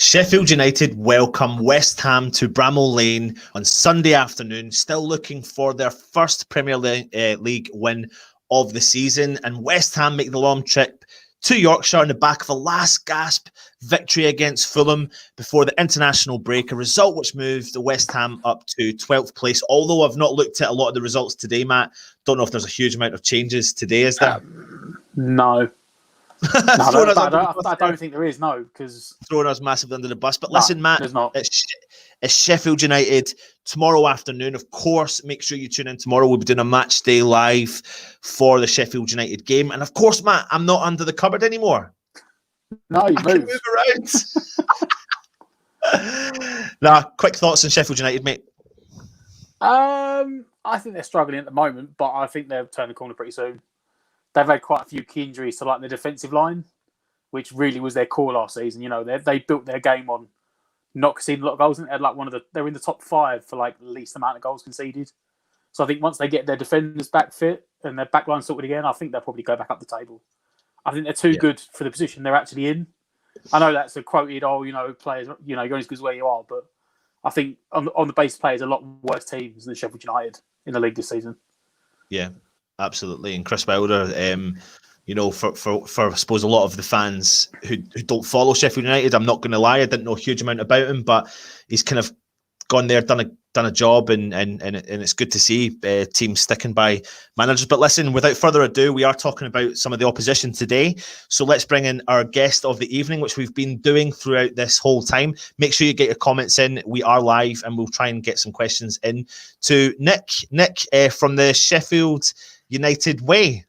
Sheffield United welcome West Ham to Bramall Lane on Sunday afternoon, still looking for their first Premier League win of the season. And West Ham make the long trip to Yorkshire on the back of a last gasp victory against Fulham before the international break, a result which moved the West Ham up to 12th place. Although I've not looked at a lot of the results today, Matt, don't know if there's a huge amount of changes today, is there? No. I don't think there is, no, because throwing us massively under the bus. But listen, Matt, there's not. It's Sheffield United tomorrow afternoon. Of course, make sure you tune in tomorrow. We'll be doing a match day live for the Sheffield United game. And of course, Matt, I'm not under the cupboard anymore. No, you can move around. Quick thoughts on Sheffield United, mate. I think they're struggling at the moment, but I think they'll turn the corner pretty soon. They've had quite a few key injuries to like the defensive line, which really was their core last season. You know, they built their game on not conceding a lot of goals, and they're in the top 5 for like the least amount of goals conceded. So I think once they get their defenders back fit and their backline sorted again, I think they'll probably go back up the table. I think they're too good for the position they're actually in. I know that's a quoted, players, you're only as good as where you are, but I think on the base players, a lot worse teams than Sheffield United in the league this season. Yeah. Absolutely, and Chris Wilder, for I suppose a lot of the fans who don't follow Sheffield United, I'm not going to lie, I didn't know a huge amount about him, but he's kind of gone there, done a job, and it's good to see teams sticking by managers. But listen, without further ado, we are talking about some of the opposition today. So let's bring in our guest of the evening, which we've been doing throughout this whole time. Make sure you get your comments in. We are live, and we'll try and get some questions in to Nick. Nick from the Sheffield United way.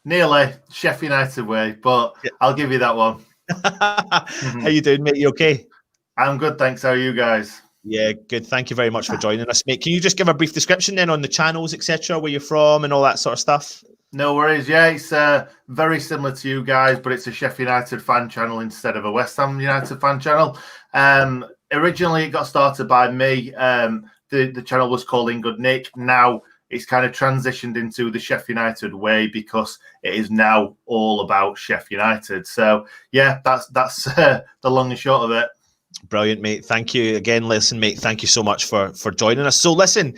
Nearly Sheffield United way, but yeah. I'll give you that one. How you doing, mate? You okay? I'm good, thanks. How are you guys? Yeah, good. Thank you very much for joining us, mate. Can you just give a brief description then on the channels, etc., where you're from and all that sort of stuff? No worries. Yeah, it's very similar to you guys, but it's a Sheffield United fan channel instead of a West Ham United fan channel. Originally, it got started by me. The channel was called In Good Nick. Now it's kind of transitioned into the Sheffield United way because it is now all about Sheffield United. So yeah, that's the long and short of it. Brilliant, mate. Thank you again. Listen, mate, thank you so much for joining us. So listen,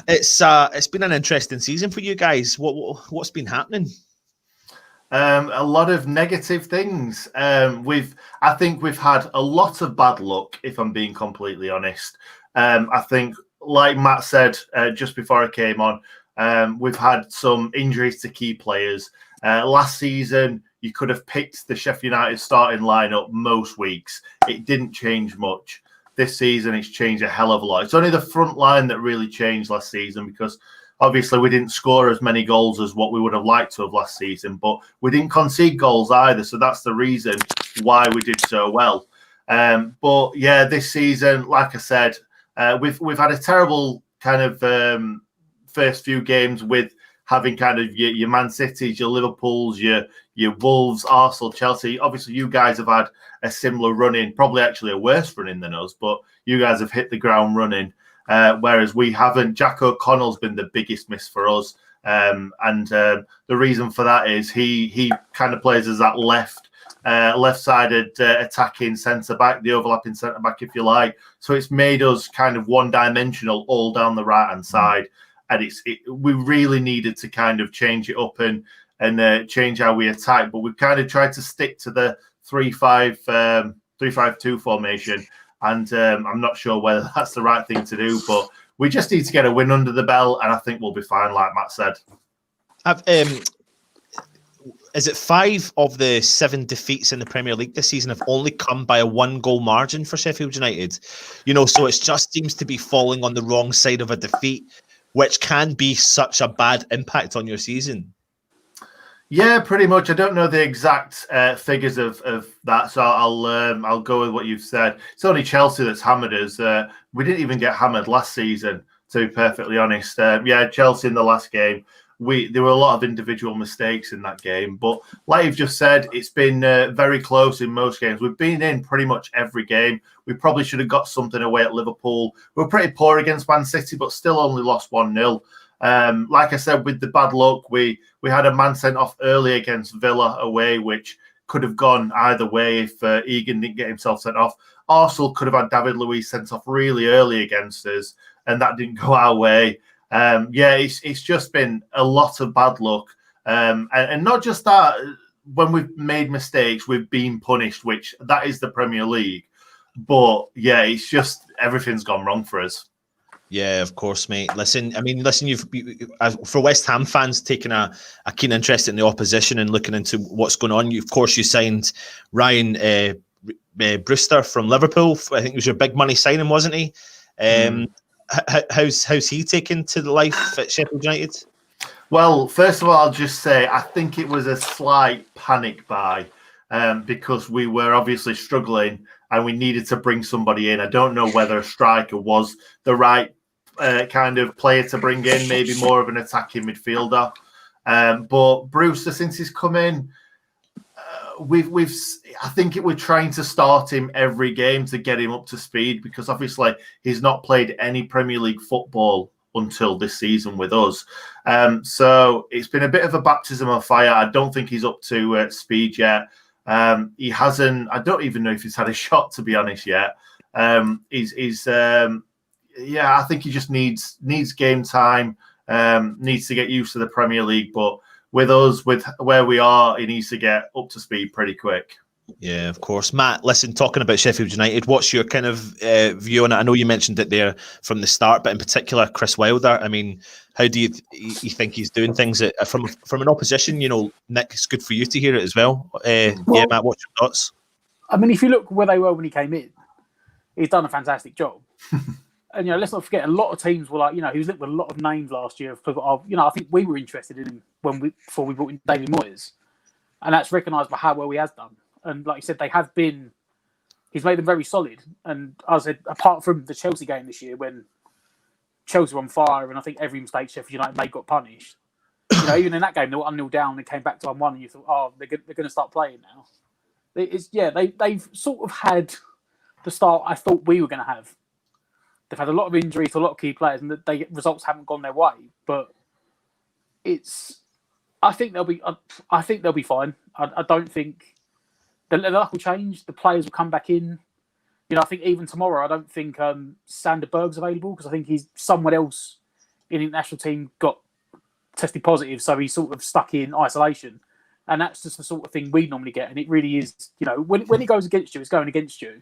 it's been an interesting season for you guys. What's been happening? A lot of negative things. I think we've had a lot of bad luck, if I'm being completely honest. I think, like Matt said just before I came on, we've had some injuries to key players. Last season, you could have picked the Sheffield United starting lineup most weeks. It didn't change much. This season, it's changed a hell of a lot. It's only the front line that really changed last season because obviously we didn't score as many goals as what we would have liked to have last season, but we didn't concede goals either. So that's the reason why we did so well. But yeah, this season, like I said, we've had a terrible kind of first few games with having kind of your Man Cities, your Liverpools, your Wolves, Arsenal, Chelsea. Obviously, you guys have had a similar run-in, probably actually a worse run-in than us, but you guys have hit the ground running, whereas we haven't. Jack O'Connell's been the biggest miss for us, and the reason for that is he kind of plays as that left-sided attacking centre-back, the overlapping centre-back, if you like. So it's made us kind of one-dimensional all down the right-hand side. And we really needed to kind of change it up and change how we attack. But we've kind of tried to stick to the 3-5-2 formation. And I'm not sure whether that's the right thing to do. But we just need to get a win under the belt. And I think we'll be fine, like Matt said. Is it 5 of the 7 defeats in the Premier League this season have only come by a 1-goal margin for Sheffield United? So it just seems to be falling on the wrong side of a defeat, which can be such a bad impact on your season. Yeah, pretty much. I don't know the exact figures of that, so I'll go with what you've said. It's only Chelsea that's hammered us. We didn't even get hammered last season, to be perfectly honest. Yeah, Chelsea in the last game, there were a lot of individual mistakes in that game. But like you've just said, it's been very close in most games. We've been in pretty much every game. We probably should have got something away at Liverpool. We were pretty poor against Man City, but still only lost 1-0. Like I said, with the bad luck, we had a man sent off early against Villa away, which could have gone either way if Egan didn't get himself sent off. Arsenal could have had David Luiz sent off really early against us, and that didn't go our way. It's just been a lot of bad luck. And not just that, when we've made mistakes, we've been punished, which that is the Premier League. But yeah, it's just everything's gone wrong for us. Yeah, of course, mate. Listen, you've for West Ham fans taking a keen interest in the opposition and looking into what's going on. You signed Ryan Brewster from Liverpool. I think it was your big money signing, wasn't he? How's he taken to the life at Sheffield United? Well, first of all, I'll just say I think it was a slight panic buy because we were obviously struggling and we needed to bring somebody in. I don't know whether a striker was the right kind of player to bring in, maybe more of an attacking midfielder. But Brewster, since he's come in, I think we're trying to start him every game to get him up to speed because obviously he's not played any Premier League football until this season with us. So it's been a bit of a baptism of fire. I don't think he's up to speed yet. He hasn't. I don't even know if he's had a shot, to be honest, yet. I think he just needs game time. Needs to get used to the Premier League, but with us, with where we are, he needs to get up to speed pretty quick. Yeah, of course. Matt, listen, talking about Sheffield United, what's your kind of view on it? I know you mentioned it there from the start, but in particular, Chris Wilder. I mean, how do you think he's doing things from an opposition? Nick, it's good for you to hear it as well. Matt, what's your thoughts? I mean, if you look where they were when he came in, he's done a fantastic job. And let's not forget, a lot of teams were like, he was linked with a lot of names last year. I think we were interested in him before we brought in David Moyes, and that's recognised by how well he has done. And like you said, he's made them very solid. And I said, apart from the Chelsea game this year, when Chelsea were on fire, and I think every mistake Sheffield United made got punished. Even in that game, they were 1-0 down and came back to 1-1, and you thought, oh, they're going to start playing now. They've sort of had the start I thought we were going to have. They've had a lot of injuries to a lot of key players, and the results haven't gone their way. But I think they'll be fine. I don't think the luck will change. The players will come back in. I think even tomorrow, I don't think Sander Berg's available because I think he's someone else in the national team got tested positive, so he's sort of stuck in isolation, and that's just the sort of thing we normally get. And it really is, when it goes against you, it's going against you.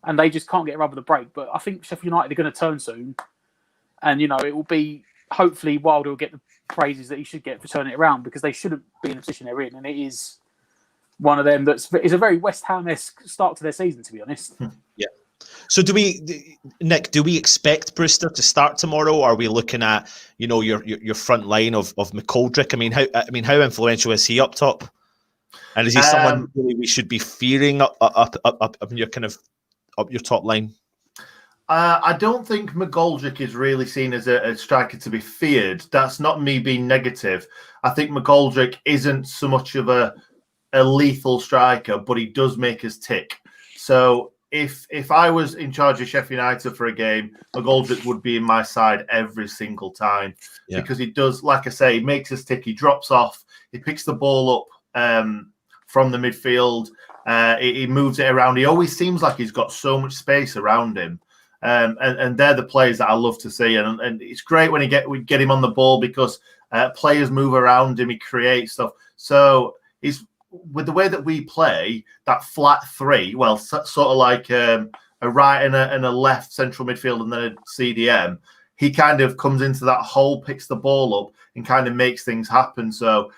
And they just can't get a rub of the break. But I think Sheffield United are going to turn soon. And, it will be, hopefully, Wilder will get the praises that he should get for turning it around because they shouldn't be in the position they're in. And it is one of them is a very West Ham-esque start to their season, to be honest. Yeah. So Nick, do we expect Brewster to start tomorrow? Or are we looking at, your front line of McGoldrick? How influential is he up top? And is he someone really we should be fearing up in your kind of up your top line? I don't think McGoldrick is really seen as a striker to be feared. That's not me being negative. I think McGoldrick isn't so much of a lethal striker, but he does make us tick. So if I was in charge of Sheffield United for a game, McGoldrick would be in my side every single time because he does, like I say, he makes us tick. He drops off, he picks the ball up from the midfield. He moves it around. He always seems like he's got so much space around him. And they're the players that I love to see. And it's great when we get him on the ball because players move around him. He creates stuff. So he's with the way that we play, that flat three, well, sort of like a right and a left central midfield and then a CDM. He kind of comes into that hole, picks the ball up and kind of makes things happen. So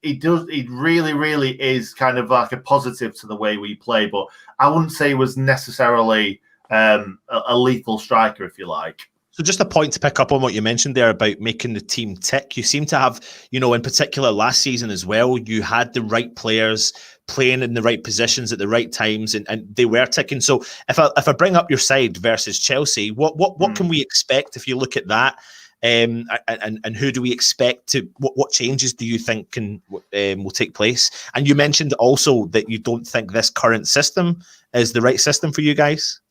he really, really is kind of like a positive to the way we play, but I wouldn't say he was necessarily a lethal striker, if you like. So just a point to pick up on what you mentioned there about making the team tick. You seem to have, in particular last season as well, you had the right players playing in the right positions at the right times and they were ticking. So if I bring up your side versus Chelsea, what can we expect if you look at that? And who do we expect to? What changes do you think will take place? And you mentioned also that you don't think this current system is the right system for you guys.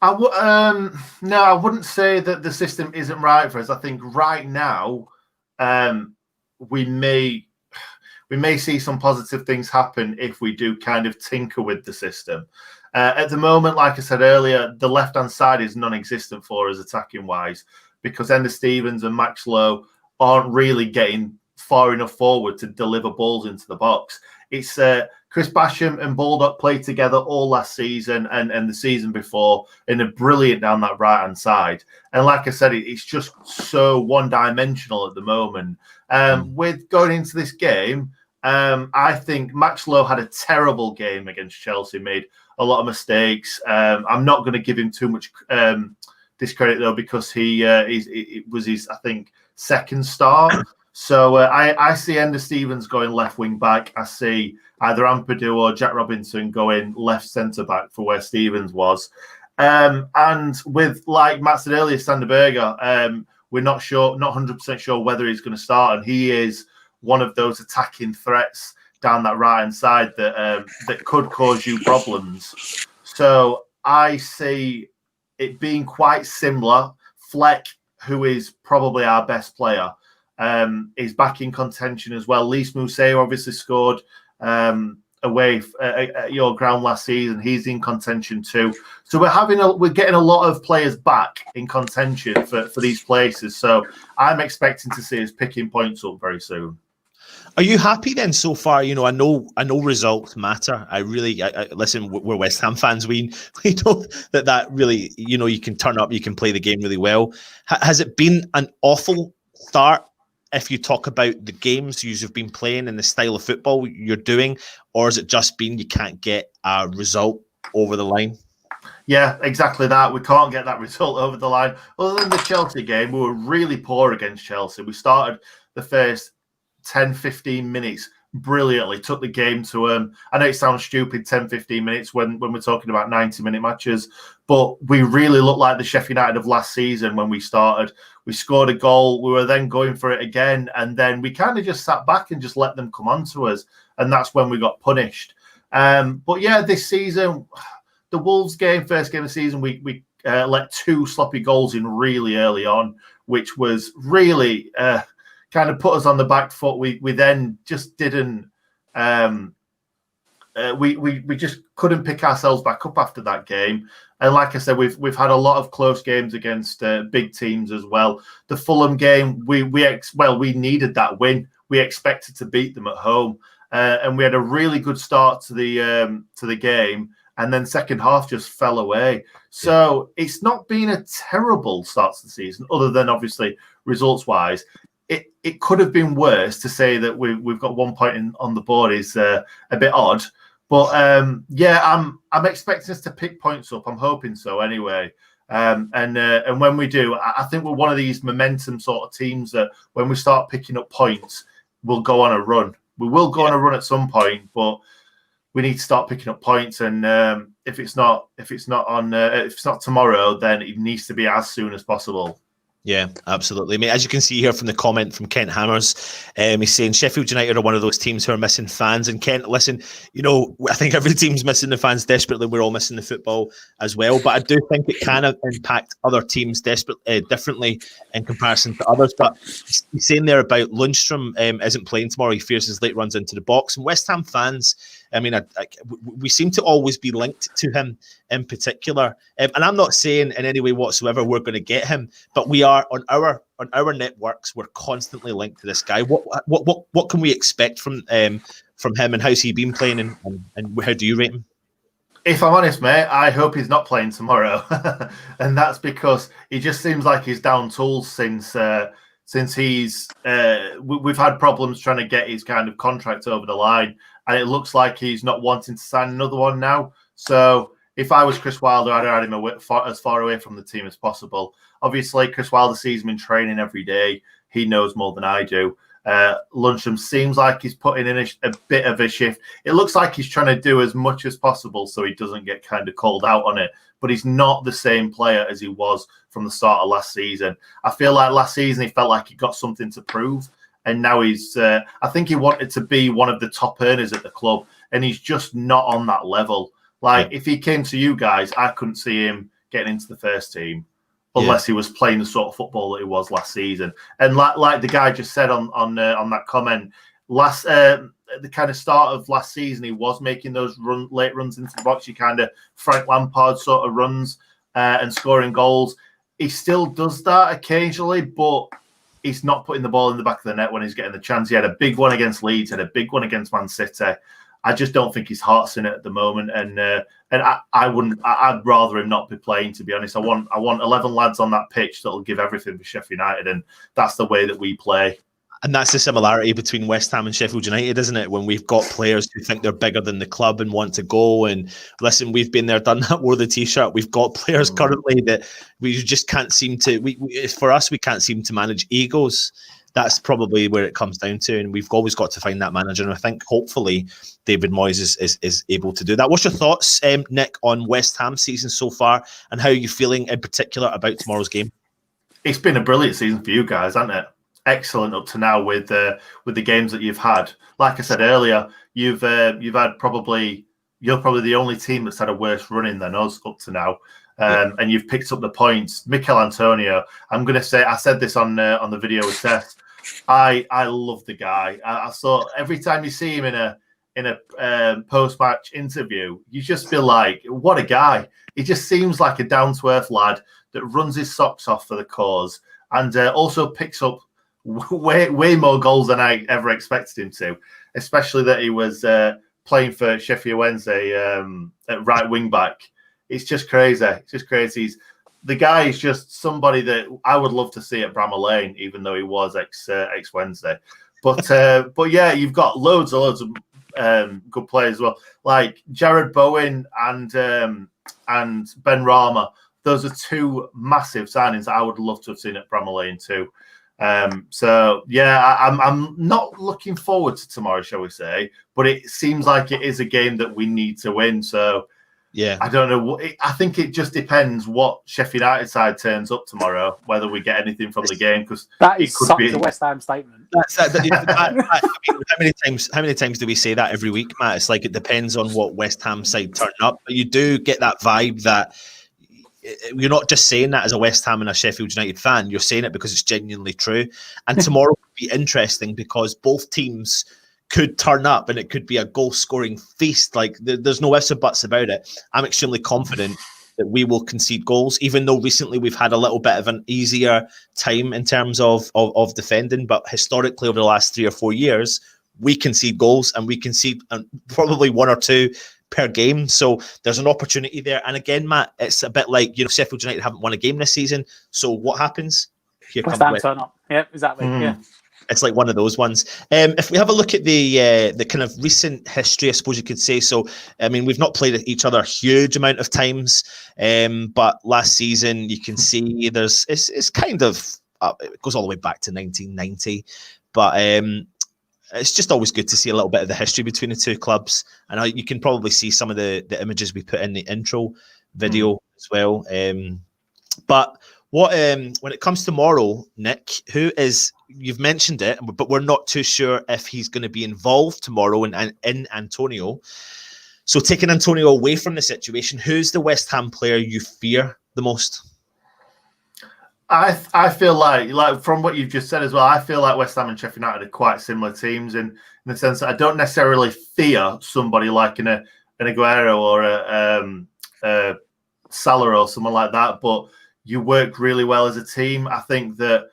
No, I wouldn't say that the system isn't right for us. I think right now we may we may see some positive things happen if we do kind of tinker with the system. At the moment, like I said earlier, the left-hand side is non-existent for us attacking-wise because Ender Stevens and Max Lowe aren't really getting far enough forward to deliver balls into the box. It's Chris Basham and Baldock played together all last season and the season before, and they're brilliant down that right-hand side. And like I said, it's just so one-dimensional at the moment. With going into this game, I think Max Lowe had a terrible game against Chelsea, made a lot of mistakes. I'm not going to give him too much discredit, though, because it was his, I think, second start. So I see Ender Stevens going left wing back. I see either Ampadu or Jack Robinson going left centre back for where Stevens was. And with, like Matt said earlier, Sander Berger, we're not 100% sure whether he's going to start. And he is one of those attacking threats down that right hand side that could cause you problems. So I see it being quite similar. Fleck, who is probably our best player, is back in contention as well. Lys Mousset obviously scored away at your ground last season. He's in contention too. So we're getting a lot of players back in contention for these places. So I'm expecting to see us picking points up very soon. Are you happy then so far? I know results matter. I listen. We're West Ham fans. We know that really. You can turn up, you can play the game really well. Has it been an awful start? If you talk about the games you've been playing and the style of football you're doing, or has it just been you can't get a result over the line? Yeah, exactly that. We can't get that result over the line. Other than the Chelsea game, we were really poor against Chelsea. We started the first 10, 15 minutes brilliantly, took the game to I know it sounds stupid, 10, 15 minutes when we're talking about 90-minute matches, but we really looked like the Sheffield United of last season when we started. We scored a goal, we were then going for it again, and then we kind of just sat back and just let them come on to us, and that's when we got punished. But yeah, this season, the Wolves game, first game of the season, we let 2 sloppy goals in really early on, which was really kind of put us on the back foot. We then just didn't. We just couldn't pick ourselves back up after that game. And like I said, we've had a lot of close games against big teams as well. The Fulham game, we needed that win. We expected to beat them at home, and we had a really good start to the game. And then second half just fell away. So it's not been a terrible start to the season, other than obviously results-wise. It could have been worse. To say that we've got 1 point on the board is a bit odd. But I'm expecting us to pick points up. I'm hoping so anyway. And when we do, I think we're one of these momentum sort of teams that when we start picking up points, we'll go on a run. We will go on a run at some point, but we need to start picking up points. And if it's not tomorrow, then it needs to be as soon as possible. Yeah, absolutely. I mean, as you can see here from the comment from Kent Hammers, he's saying Sheffield United are one of those teams who are missing fans. And Kent, listen, I think every team's missing the fans desperately. We're all missing the football as well. But I do think it can impact other teams differently in comparison to others. But he's saying there about Lundstrom isn't playing tomorrow. He fears his late runs into the box. And West Ham fans, I mean, we seem to always be linked to him in particular. And I'm not saying in any way whatsoever we're going to get him, but we are on our networks. We're constantly linked to this guy. What can we expect from him, and how's he been playing, and how do you rate him? If I'm honest, mate, I hope he's not playing tomorrow, and that's because he just seems like he's down tools since he's we've had problems trying to get his kind of contract over the line, and it looks like he's not wanting to sign another one now. So if I was Chris Wilder, I'd have had him as far away from the team as possible. Obviously, Chris Wilder sees him in training every day. He knows more than I do. Lundstrom seems like he's putting in a bit of a shift. It looks like he's trying to do as much as possible so he doesn't get kind of called out on it. But he's not the same player as he was from the start of last season. I feel like last season he felt like he got something to prove. And now he's, I think he wanted to be one of the top earners at the club. And he's just not on that level. Like, if he came to you guys, I couldn't see him getting into the first team unless he was playing the sort of football that he was last season. And like the guy just said on that comment, the kind of start of last season, he was making those late runs into the box. You kind of Frank Lampard sort of runs and scoring goals. He still does that occasionally, but he's not putting the ball in the back of the net when he's getting the chance. He had a big one against Leeds, had a big one against Man City. I just don't think his heart's in it at the moment, and I'd rather him not be playing. To be honest, I want 11 lads on that pitch that'll give everything for Sheffield United, and that's the way that we play. And that's the similarity between West Ham and Sheffield United, isn't it? When we've got players who think they're bigger than the club and want to go. And listen, we've been there, done that, wore the T-shirt. We've got players currently that we just can't seem to. For us, we can't seem to manage egos. That's probably where it comes down to, and we've always got to find that manager. And I think hopefully David Moyes is able to do that. What's your thoughts, Nick, on West Ham season so far, and how are you feeling in particular about tomorrow's game? It's been a brilliant season for you guys, hasn't it? Excellent up to now with the games that you've had. Like I said earlier, you've had probably the only team that's had a worse running than us up to now. And you've picked up the points. Mikel Antonio, I'm going to say, I said this on the video with Seth. I love the guy. I saw every time you see him in a post-match interview, you just feel like, what a guy. He just seems like a down-to-earth lad that runs his socks off for the cause, and also picks up way more goals than I ever expected him to, especially that he was playing for Sheffield Wednesday at right wing back. It's just crazy. It's just crazy. The guy is just somebody that I would love to see at Bramall Lane, even though he was ex Wednesday. But yeah, you've got loads of good players as well, like Jared Bowen and Ben Rama. Those are two massive signings that I would love to have seen at Bramall Lane too. So yeah, I'm not looking forward to tomorrow, shall we say? But it seems like it is a game that we need to win. So. Yeah, I don't know. I think it just depends what Sheffield United side turns up tomorrow, whether we get anything from the game. Because that is such a West Ham statement. I mean, how many times do we say that every week, Matt? It's like it depends on what West Ham side turn up, but you do get that vibe that you're not just saying that as a West Ham and a Sheffield United fan. You're saying it because it's genuinely true. And tomorrow will be interesting because both teams could turn up and it could be a goal-scoring feast. Like there's no ifs or buts about it. I'm extremely confident that we will concede goals, even though recently we've had a little bit of an easier time in terms of defending. But historically, over the last 3 or 4 years, we concede goals and we concede probably 1 or 2 per game. So there's an opportunity there. And again, Matt, it's a bit like, Sheffield United haven't won a game this season. So what happens? Here West Ham turn up. Yeah, exactly. Yeah. It's like one of those ones. If we have a look at the kind of recent history, I suppose you could say. So, I mean, we've not played each other a huge amount of times, but last season you can see it's kind of it goes all the way back to 1990. But it's just always good to see a little bit of the history between the two clubs, and you can probably see some of the images we put in the intro video as well. But what when it comes tomorrow, Nick, you've mentioned it, but we're not too sure if he's going to be involved tomorrow in Antonio. So taking Antonio away from the situation, who's the West Ham player you fear the most? I feel like from what you've just said as well, I feel like West Ham and Sheffield United are quite similar teams in the sense that I don't necessarily fear somebody like an Aguero or a Salah or someone like that, but you work really well as a team. I think that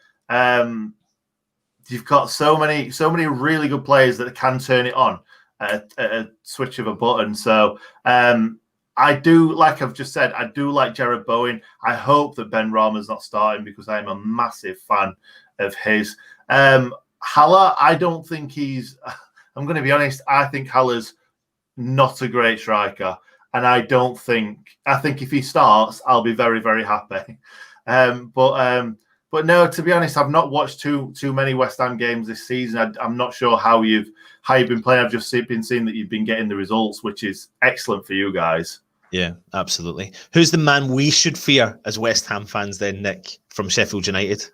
you've got so many really good players that can turn it on at a switch of a button. So I do, like I've just said, I do like Jared Bowen. I hope that Ben Rama's not starting because I am a massive fan of his. Haller, I don't think he's. I'm going to be honest. I think Haller's not a great striker. And I think if he starts, I'll be very, very happy. But no, to be honest, I've not watched too many West Ham games this season. I'm not sure how you've been playing. I've just been seeing that you've been getting the results, which is excellent for you guys. Yeah, absolutely. Who's the man we should fear as West Ham fans then, Nick, from Sheffield United?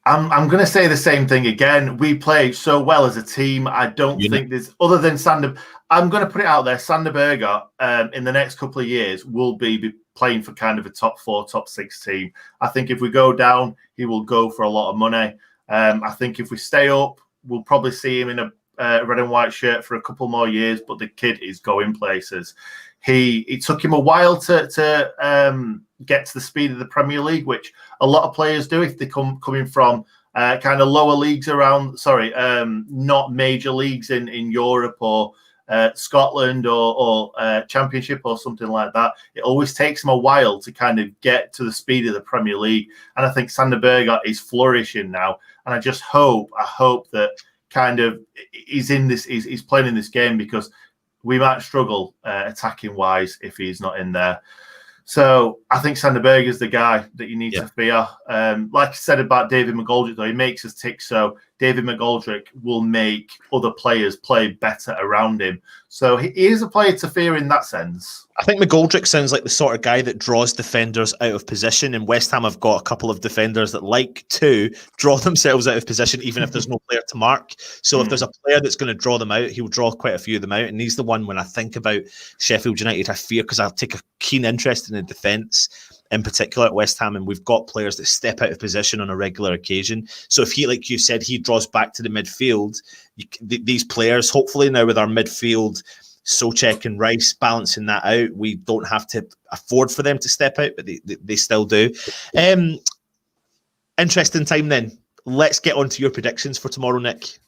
I'm going to say the same thing again. We play so well as a team. I don't think there's, other than Sander, I'm going to put it out there, Sander Berger in the next couple of years will be playing for kind of a top 4, top 6 team. I think if we go down, he will go for a lot of money. I think if we stay up, we'll probably see him in red and white shirt for a couple more years, but the kid is going places. It took him a while to get to the speed of the Premier League, which a lot of players do if they coming from kind of lower leagues around. Not major leagues in Europe or Scotland or Championship or something like that. It always takes them a while to kind of get to the speed of the Premier League, and I think Sander Berge is flourishing now. And I hope that kind of he's playing in this game, because we might struggle attacking wise if he's not in there. So I think Sander Berge is the guy that you need to fear. Like I said about David McGoldrick, though, he makes us tick. So David McGoldrick will make other players play better around him. So he is a player to fear in that sense. I think McGoldrick sounds like the sort of guy that draws defenders out of position, and West Ham have got a couple of defenders that like to draw themselves out of position, even if there's no player to mark. So if there's a player that's going to draw them out, he'll draw quite a few of them out, and he's the one, when I think about Sheffield United, I fear, because I'll take a keen interest in the defence, in particular at West Ham, and we've got players that step out of position on a regular occasion. So if he, like you said, he draws back to the midfield, these players, hopefully now with our midfield, Souček and Rice balancing that out, we don't have to afford for them to step out, but they still do. Interesting time then. Let's get on to your predictions for tomorrow, Nick.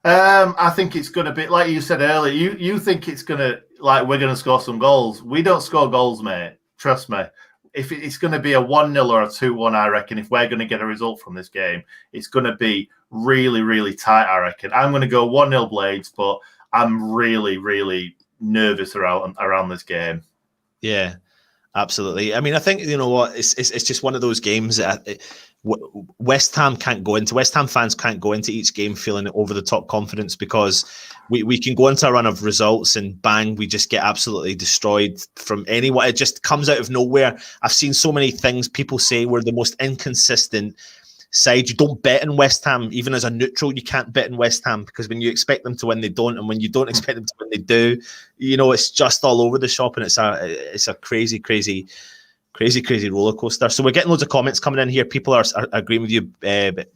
I think it's going to be, like you said earlier, you think it's going to, like, we're going to score some goals. We don't score goals, mate. Trust me. If it's going to be a 1-0 or a 2-1, I reckon, if we're going to get a result from this game, it's going to be really, really tight, I reckon. I'm going to go 1-0 Blades, but I'm really, really nervous around this game. Yeah, absolutely. I mean, I think, you know what, it's just one of those games that West Ham fans can't go into each game feeling over the top confidence, because we can go into a run of results and bang, we just get absolutely destroyed from anyone. It just comes out of nowhere. I've seen so many things people say we're the most inconsistent side. You don't bet in West Ham. Even as a neutral, you can't bet in West Ham, because when you expect them to win, they don't, and when you don't expect them to win, they do. You know, it's just all over the shop, and it's a crazy roller coaster. So we're getting loads of comments coming in here. People are agreeing with you.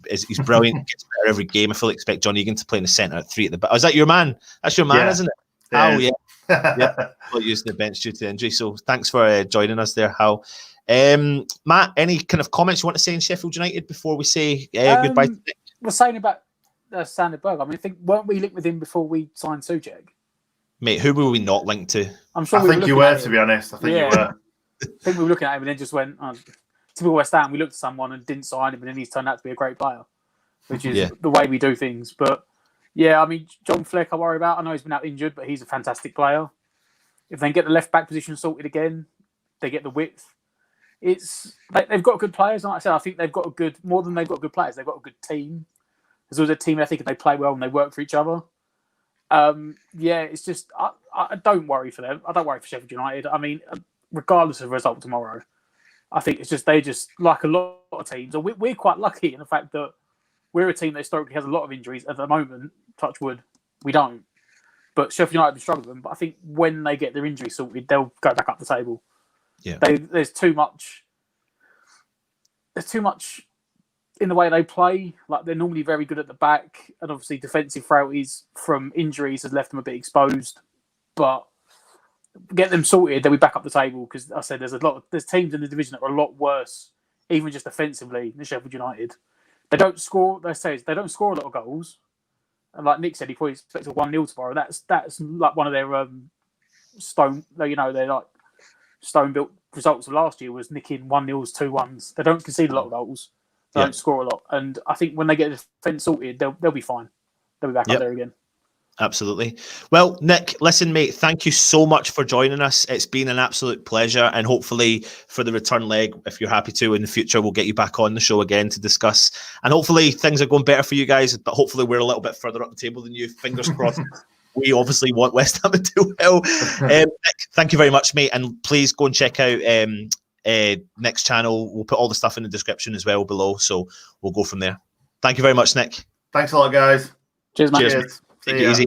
He's brilliant. Gets better every game. I fully expect John Egan to play in the centre at 3 at the back. Oh, is that your man? That's your man, isn't it? Yeah. Oh yeah. We'll use the bench due to injury. So thanks for joining us there, Hal. Matt, any kind of comments you want to say in Sheffield United before we say goodbye to Nick? We're saying about Sander Berge. I mean, weren't we linked with him before we signed Souček? Mate, who were we not linked to? I'm sure I think you were, to be honest. I think you were. I think we were looking at him and then just went, typical West Ham, we looked at someone and didn't sign him, and then he's turned out to be a great player, which is the way we do things. But yeah, I mean, John Fleck I worry about. I know he's been out injured, but he's a fantastic player. If they can get the left back position sorted again, they get the width. They've got good players. Like I said, I think they've got more than they've got good players. They've got a good team. There's always a team ethic, and they play well and they work for each other. It's just I don't worry for them. I don't worry for Sheffield United. I mean, regardless of the result tomorrow, I think it's just they just, like a lot of teams, or we're quite lucky in the fact that we're a team that historically has a lot of injuries. At the moment, touch wood, we don't. But Sheffield United have been struggling. But I think when they get their injury sorted, they'll go back up the table. Yeah, there's too much. There's too much in the way they play. Like, they're normally very good at the back, and obviously defensive frailties from injuries has left them a bit exposed. But get them sorted, they'll be back up the table, because I said there's teams in the division that are a lot worse, even just defensively, than Sheffield United. They don't score. They don't score a lot of goals, and like Nick said, he probably expects a 1-0 tomorrow. That's like one of their they're like stone built results of last year was nicking 1-0s, 2-1s. They don't concede a lot of goals. They don't score a lot, and I think when they get the defence sorted, they'll be fine. They'll be back up there again. Absolutely. Well, Nick, listen, mate, thank you so much for joining us. It's been an absolute pleasure, and hopefully for the return leg, if you're happy to, in the future, we'll get you back on the show again to discuss. And hopefully things are going better for you guys, but hopefully we're a little bit further up the table than you. Fingers crossed. We obviously want West Ham to do well. Nick, thank you very much, mate, and please go and check out Nick's channel. We'll put all the stuff in the description as well below, so we'll go from there. Thank you very much, Nick. Thanks a lot, guys. Cheers, mate. Cheers. Take it easy.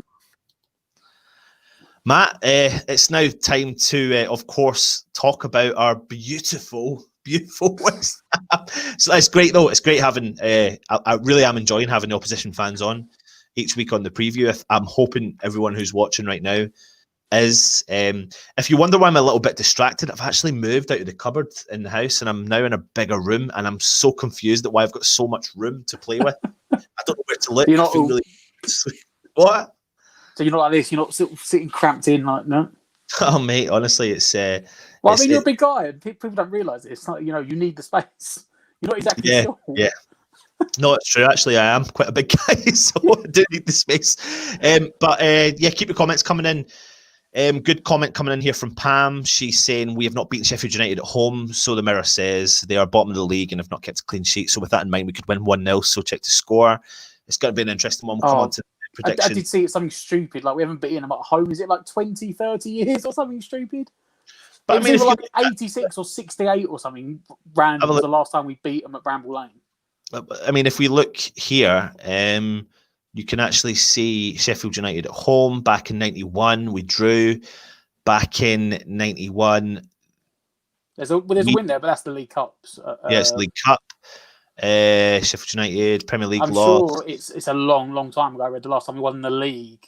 Matt, it's now time to, of course, talk about our beautiful West Ham. So it's great, though. It's great having, I really am enjoying having the opposition fans on. each week on the preview. I'm hoping everyone who's watching right now is. If you wonder why I'm a little bit distracted, I've actually moved out of the cupboard in the house and I'm now in a bigger room, and I'm so confused at why I've got so much room to play with. I don't know where to look. You're not I feel really... What? So you're not like this. You're not sitting cramped in like no. Oh mate, honestly, it's. Well, I mean, you're a big guy, and people don't realise it. It's like, you need the space. You're not exactly sure. Yeah. No, it's true. Actually, I am quite a big guy, so I do need the space. But keep your comments coming in. Good comment coming in here from Pam. She's saying, we have not beaten Sheffield United at home, so the Mirror says they are bottom of the league and have not kept a clean sheet. So with that in mind, we could win 1-0, so check the score. It's going to be an interesting one. We'll come on to the prediction. I did see it's something stupid, like we haven't beaten them at home. Is it like 20, 30 years or something stupid? But I mean, like 86 or 68 or something random was the last time we beat them at Bramble Lane. I mean, if we look here, you can actually see Sheffield United at home back in 91. We drew back in 91. There's a win there, but that's the League Cups. It's the League Cup. Sheffield United, Premier League I'm sure it's a long time ago. I read the last time we won the league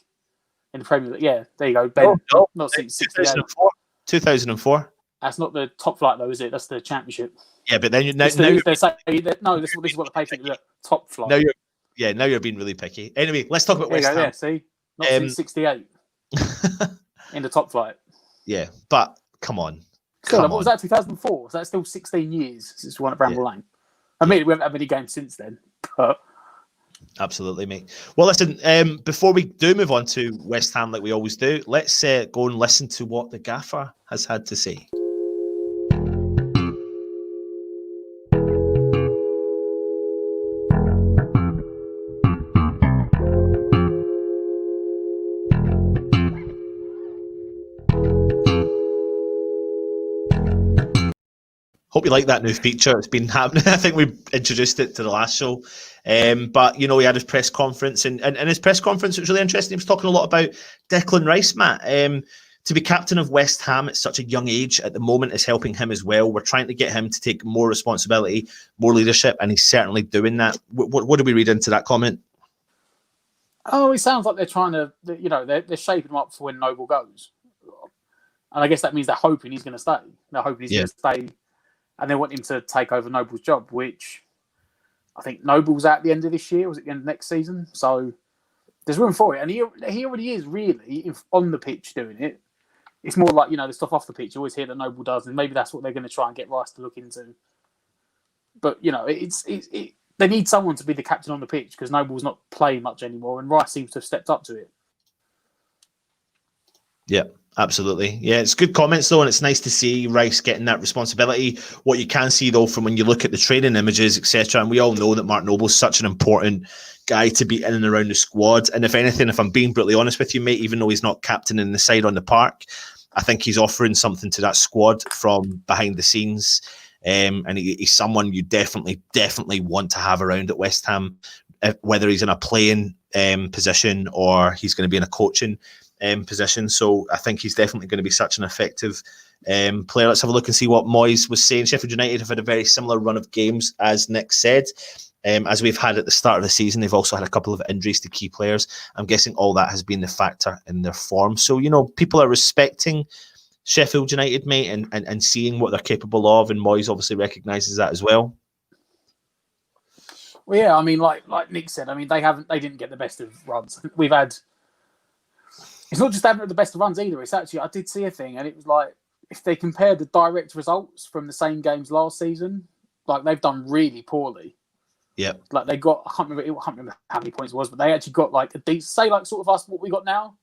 in the Premier League. Yeah, there you go, Ben. Not since 2004. 2004. That's not the top flight though, is it? That's the Championship. Yeah, but then this is what they pay for the top flight. Now you're being really picky. Anyway, let's talk about West Ham. Yeah, see, not since '68 in the top flight. Yeah, but come on. What was that? 2004. So that's still 16 years since we won at Bramble Lane. I mean, we haven't had many games since then, but. Absolutely, mate. Well, listen, before we do move on to West Ham like we always do, let's go and listen to what the gaffer has had to say. Hope you like that new feature. It's been happening. I think we introduced it to the last show. But, he had his press conference. And in his press conference, it was really interesting. He was talking a lot about Declan Rice, Matt. To be captain of West Ham at such a young age at the moment is helping him as well. We're trying to get him to take more responsibility, more leadership, and he's certainly doing that. What do we read into that comment? Oh, it sounds like they're trying to, they're shaping him up for when Noble goes. And I guess that means they're hoping he's going to stay. They're hoping he's going to stay. And they want him to take over Noble's job, which I think Noble's at the end of this year, was at the end of next season. So there's room for it. And he already is really on the pitch doing it. It's more like, the stuff off the pitch. You always hear that Noble does, and maybe that's what they're going to try and get Rice to look into. But, they need someone to be the captain on the pitch because Noble's not playing much anymore, and Rice seems to have stepped up to it. Yeah. Absolutely. Yeah, it's good comments, though, and it's nice to see Rice getting that responsibility. What you can see, though, from when you look at the training images, etc., and we all know that Mark Noble's such an important guy to be in and around the squad. And if anything, if I'm being brutally honest with you, mate, even though he's not captaining the side on the park, I think he's offering something to that squad from behind the scenes. And he's someone you definitely want to have around at West Ham, whether he's in a playing position or he's going to be in a coaching position. So I think he's definitely going to be such an effective player. Let's have a look and see what Moyes was saying. Sheffield United have had a very similar run of games, as Nick said. As we've had at the start of the season, they've also had a couple of injuries to key players. I'm guessing all that has been the factor in their form. So, people are respecting Sheffield United, mate, and seeing what they're capable of, and Moyes obviously recognises that as well. Well, yeah, I mean, like Nick said, I mean, they didn't get the best of runs. We've had. It's not just having the best of runs either. It's actually, I did see a thing, and it was like, if they compare the direct results from the same games last season, like they've done really poorly. Yeah. Like they got, I can't remember how many points it was, but they actually got like a decent, say like sort of us, what we got now.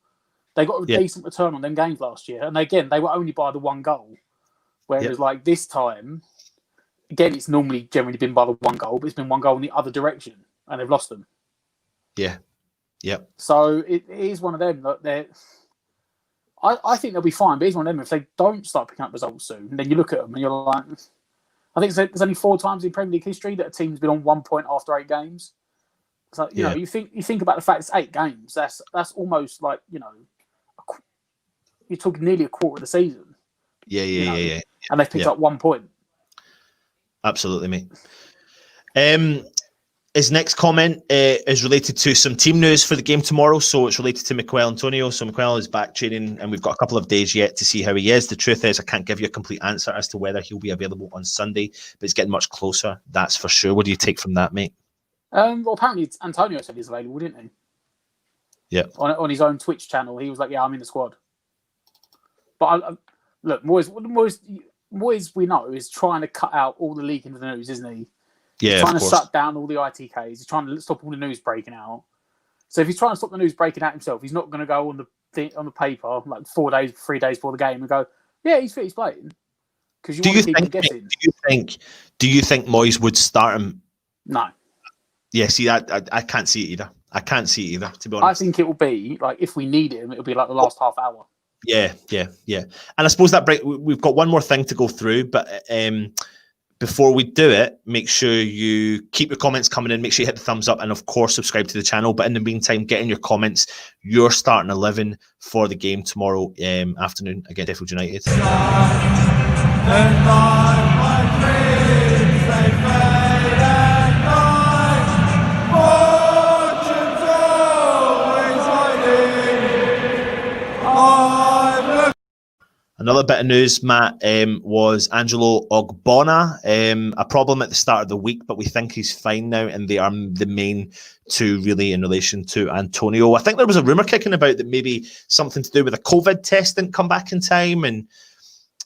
They got a decent return on them games last year. And again, they were only by the one goal. Whereas like this time, again, it's normally generally been by the one goal, but it's been one goal in the other direction and they've lost them. Yeah. Yep. So it is one of them that I think they'll be fine, but it's one of them if they don't start picking up results soon. And then you look at them and you're like, I think there's only 4 times in Premier League history that a team's been on 1 point after 8 games. So you know, you think about the fact it's 8 games. That's almost like you're talking nearly a quarter of the season. Yeah. And they've picked up 1 point. Absolutely, mate. His next comment is related to some team news for the game tomorrow. So it's related to Mikel Antonio. So Mikel is back training and we've got a couple of days yet to see how he is. The truth is I can't give you a complete answer as to whether he'll be available on Sunday, but it's getting much closer. That's for sure. What do you take from that, mate? Well, apparently Antonio said he's available, didn't he? Yeah. On his own Twitch channel, he was like, yeah, I'm in the squad. But look, Moyes, we know, is trying to cut out all the leak into the news, isn't he? Yeah, He's trying to shut down all the ITKs. He's trying to stop all the news breaking out. So if he's trying to stop the news breaking out himself, he's not going to go on the paper like 3 days before the game and go, yeah, he's fit, he's playing. Because you want to keep him guessing. Do you think Moyes would start him? No. Yeah, see, I can't see it either. I can't see it either, to be honest. I think it will be like if we need him, it'll be like the last half hour. Yeah. And I suppose that we've got one more thing to go through, but before we do it, make sure you keep your comments coming in. Make sure you hit the thumbs up and, of course, subscribe to the channel. But in the meantime, get in your comments. You're starting 11 for the game tomorrow afternoon against Sheffield United. Another bit of news, Matt, was Angelo Ogbonna. A problem at the start of the week, but we think he's fine now, and they are the main two really in relation to Antonio. I think there was a rumour kicking about that maybe something to do with a COVID test didn't come back in time, and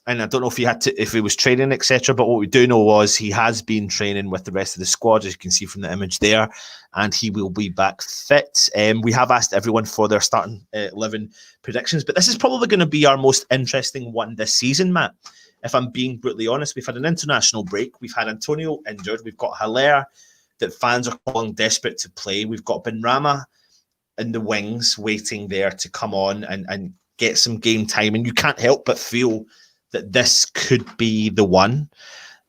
I don't know if he was training, etc. But what we do know was he has been training with the rest of the squad, as you can see from the image there, and he will be back fit. We have asked everyone for their starting 11 predictions, but this is probably going to be our most interesting one this season, Matt. If I'm being brutally honest, we've had an international break. We've had Antonio injured. We've got Haller that fans are calling desperate to play. We've got Benrahma in the wings waiting there to come on and get some game time, and you can't help but feel that this could be the one.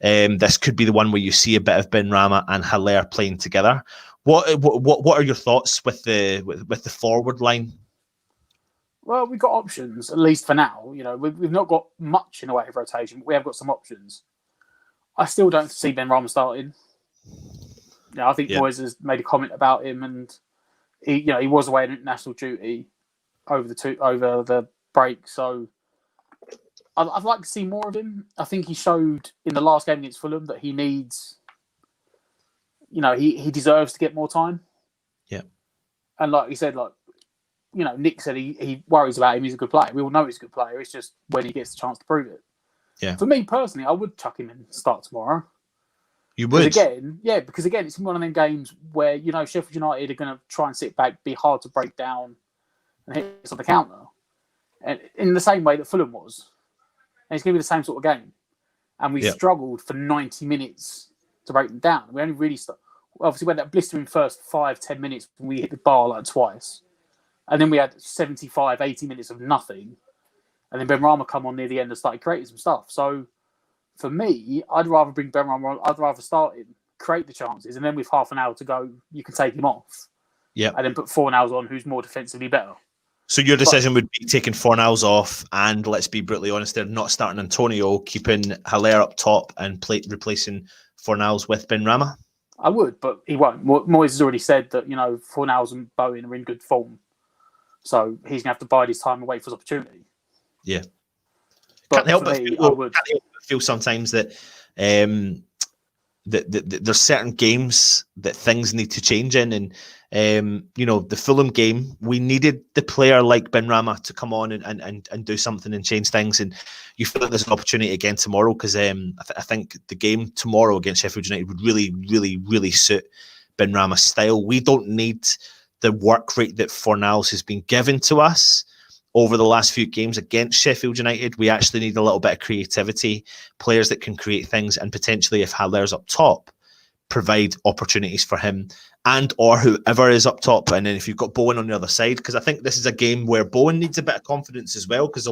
This could be the one where you see a bit of Benrahma and Haller playing together. What are your thoughts with the forward line? Well, we've got options, at least for now. You know, we've not got much in the way of rotation, but we have got some options. I still don't see Benrahma starting. I think Moyes has made a comment about him, and he was away on international duty over the break, so I'd like to see more of him. I think he showed in the last game against Fulham that he needs, he deserves to get more time. Yeah. And like he said, Nick said he worries about him. He's a good player. We all know he's a good player. It's just when he gets the chance to prove it. Yeah. For me personally, I would chuck him in and start tomorrow. You would? Because again, it's one of them games where, Sheffield United are going to try and sit back, be hard to break down and hit us on the counter. And in the same way that Fulham was. And it's going to be the same sort of game. And we struggled for 90 minutes to break them down. We only really obviously we had that blistering first 5-10 minutes when we hit the bar like twice. And then we had 75, 80 minutes of nothing. And then Benrahma come on near the end and started creating some stuff. So for me, I'd rather bring Benrahma on. I'd rather start him, create the chances. And then with half an hour to go, you can take him off. Yeah. And then put Fornals on, who's more defensively better. So your decision would be taking Fornals off, and let's be brutally honest, they're not starting Antonio, keeping Haller up top and replacing Fornals with Benrahma? I would, but he won't. Moyes has already said that, Fornals and Bowen are in good form. So he's going to have to bide his time and wait for his opportunity. Yeah. But can't help but feel sometimes that there's certain games that things need to change in, and the Fulham game, we needed the player like Benrahma to come on and do something and change things, and you feel like there's an opportunity again tomorrow, because I think the game tomorrow against Sheffield United would really, really, really suit Benrahma's style. We don't need the work rate that Fornals has been given to us over the last few games against Sheffield United. We actually need a little bit of creativity, players that can create things, and potentially, if Haller's up top, provide opportunities for him and or whoever is up top. And then if you've got Bowen on the other side, because I think this is a game where Bowen needs a bit of confidence as well, because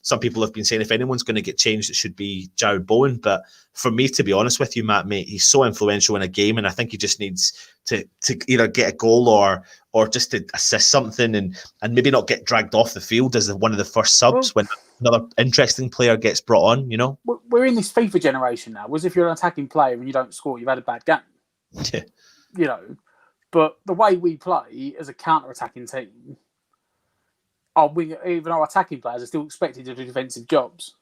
some people have been saying if anyone's going to get changed, it should be Jared Bowen. But for me, to be honest with you, Matt, mate, he's so influential in a game, and I think he just needs to either get a goal or just to assist something and maybe not get dragged off the field as one of the first subs when another interesting player gets brought on, We're in this FIFA generation now. Whereas if you're an attacking player and you don't score, you've had a bad game. Yeah. you know. But the way we play as a counter-attacking team, even our attacking players are still expected to do defensive jobs.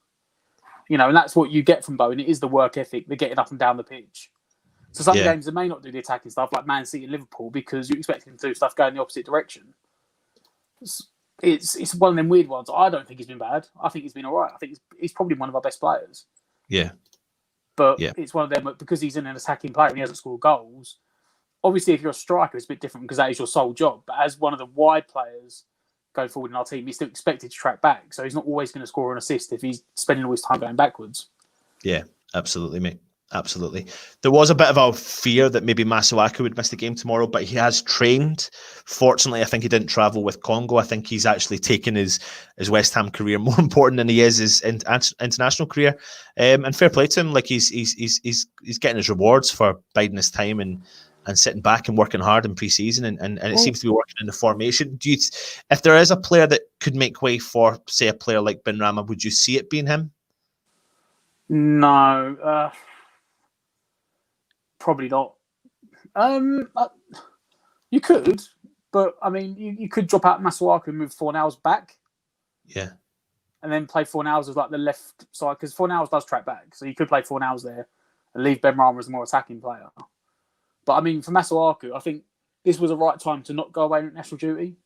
You know, and that's what you get from Bowen. It is the work ethic, the getting up and down the pitch. So some games they may not do the attacking stuff, like Man City and Liverpool, because you expect him to do stuff going the opposite direction. It's one of them weird ones. I don't think he's been bad. I think he's been all right. I think he's probably one of our best players. Yeah. But it's one of them, because he's an attacking player and he hasn't scored goals. Obviously, if you're a striker, it's a bit different because that is your sole job. But as one of the wide players going forward in our team, he's still expected to track back. So he's not always going to score an assist if he's spending all his time going backwards. Yeah, absolutely, mate. Absolutely. There was a bit of a fear that maybe Masuaku would miss the game tomorrow, but he has trained. Fortunately, I think he didn't travel with Congo. I think he's actually taken his West Ham career more important than he is his international career. And fair play to him. Like he's getting his rewards for biding his time and sitting back and working hard in pre-season, and it seems to be working in the formation. If there is a player that could make way for, say, a player like Benrahma, would you see it being him? No. Probably not. You could, but I mean, you could drop out Masuaku and move Fornals back. Yeah. And then play Fornals as like the left side, because Fornals does track back. So you could play Fornals there and leave Benrahma as a more attacking player. But I mean, for Masuaku, I think this was the right time to not go away on national duty,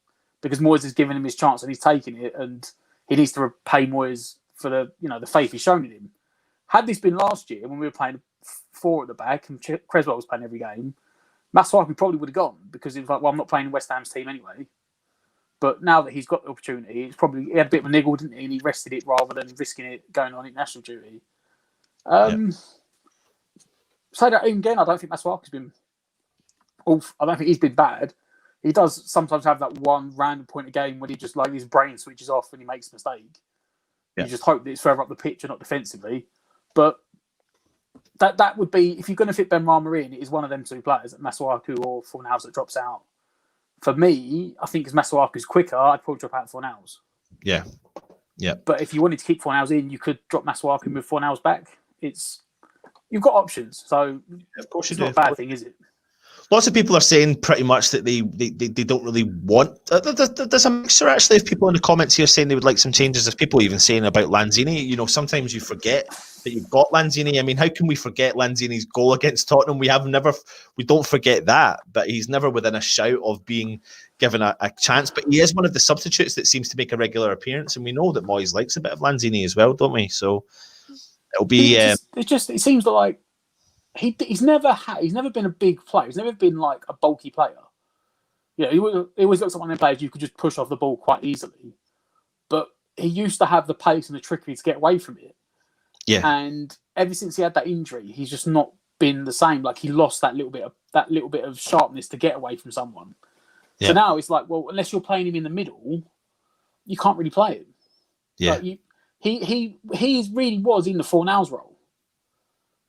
because Moyes has given him his chance and he's taken it, and he needs to repay Moyes for the faith he's shown in him. Had this been last year when we were playing 4 at the back and Creswell was playing every game, Masuaku probably would have gone, because he was like, well, I'm not playing West Ham's team anyway. But now that he's got the opportunity, he had a bit of a niggle, didn't he? And he rested it rather than risking it going on international duty. So that again, I don't think Masuaku's been off. I don't think he's been bad. He does sometimes have that one random point of game when he just his brain switches off and he makes a mistake. You just hope that it's further up the pitch and not defensively. But that would be, if you're going to fit Benrahma in, it is one of them 2 players, Masuaku or Fornals, that drops out. For me, I think as Masuaku's quicker, I'd probably drop out Fornals. Yeah. But if you wanted to keep Fornals in, you could drop Masuaku and move Fornals back. You've got options, so of course it's not a bad thing, is it? Lots of people are saying pretty much that they don't really want. There's a mixture actually of people in the comments here saying they would like some changes. There's people even saying about Lanzini. You know, sometimes you forget that you've got Lanzini. I mean, how can we forget Lanzini's goal against Tottenham? We don't forget that, but he's never within a shout of being given a chance. But he is one of the substitutes that seems to make a regular appearance, and we know that Moyes likes a bit of Lanzini as well, don't we? So it'll be. It seems like. He's never been a big player. He's never been like a bulky player. You know, he always looks like one of them players you could just push off the ball quite easily. But he used to have the pace and the trickery to get away from it. Yeah. And ever since he had that injury, he's just not been the same. Like he lost that little bit of sharpness to get away from someone. Yeah. So now it's like, well, unless you're playing him in the middle, you can't really play him. Yeah. Like he really was in the Fornals role.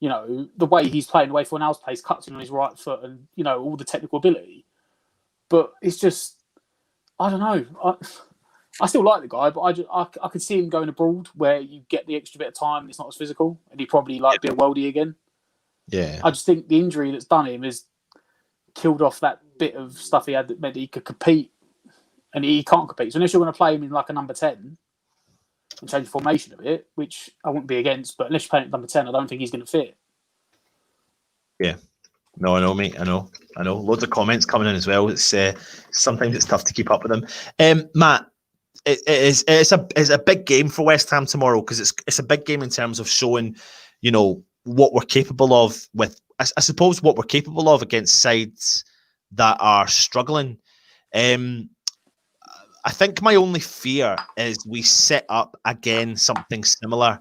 You know, the way he's playing, the way Fornals plays, cuts in on his right foot, and all the technical ability. But it's just, I don't know. I still like the guy, but I could see him going abroad where you get the extra bit of time and it's not as physical, and he'd probably be a worldie again. Yeah. I just think the injury that's done him has killed off that bit of stuff he had that meant he could compete, and he can't compete. So unless you're going to play him in like a number 10 and change the formation a bit, which I wouldn't be against, but unless you're playing at number 10, I don't think he's going to fit. Yeah. No, I know, mate. I know. Loads of comments coming in as well. It's sometimes it's tough to keep up with them. Matt, it's a big game for West Ham tomorrow, because it's a big game in terms of showing, what we're capable of with, I suppose, what we're capable of against sides that are struggling. I think my only fear is we set up again something similar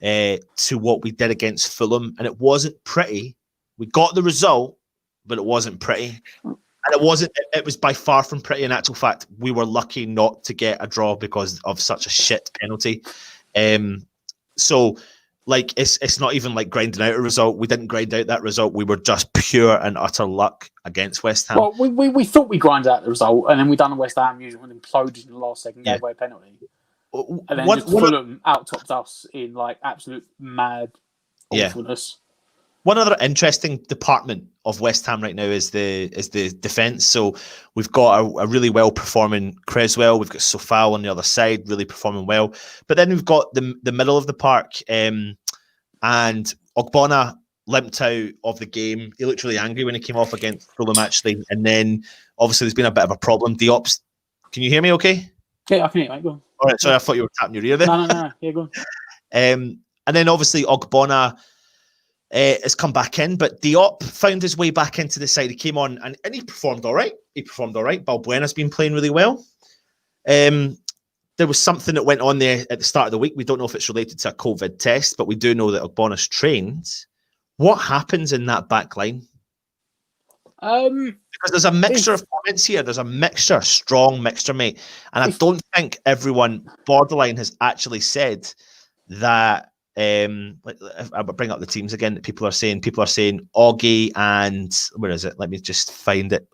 to what we did against Fulham, and it wasn't pretty. We got the result, but it wasn't pretty. And it was by far from pretty. In actual fact, we were lucky not to get a draw because of such a shit penalty. So it's not even like grinding out a result. We didn't grind out that result. We were just pure and utter luck against West Ham. Well, we thought we grinded out the result, and then we done a West Ham usual and imploded in the last second, gave away a penalty. And then Fulham out-topped us in like absolute mad awfulness. One other interesting department of West Ham right now is the defence. So we've got a really well performing Creswell. We've got Sofal on the other side, really performing well. But then we've got the middle of the park, and Ogbonna limped out of the game. He looked really angry when he came off against Fulham, actually. And then obviously there's been a bit of a problem. Diop's. Can you hear me? Okay. Yeah, I can hear you, mate. Go on. All right. Sorry, I thought you were tapping your ear there. No. Yeah, go on. And then obviously Ogbonna has come back in, but Diop found his way back into the side. He came on and he performed all right. Balbuena's been playing really well. There was something that went on there at the start of the week. We don't know if it's related to a COVID test, but we do know that Ogbonna's trained. What happens in that back line? Because there's a mixture of comments here. There's a strong mixture, mate. And I don't think everyone borderline has actually said that. I'll bring up the teams again that people are saying Augie and where is it? Let me just find it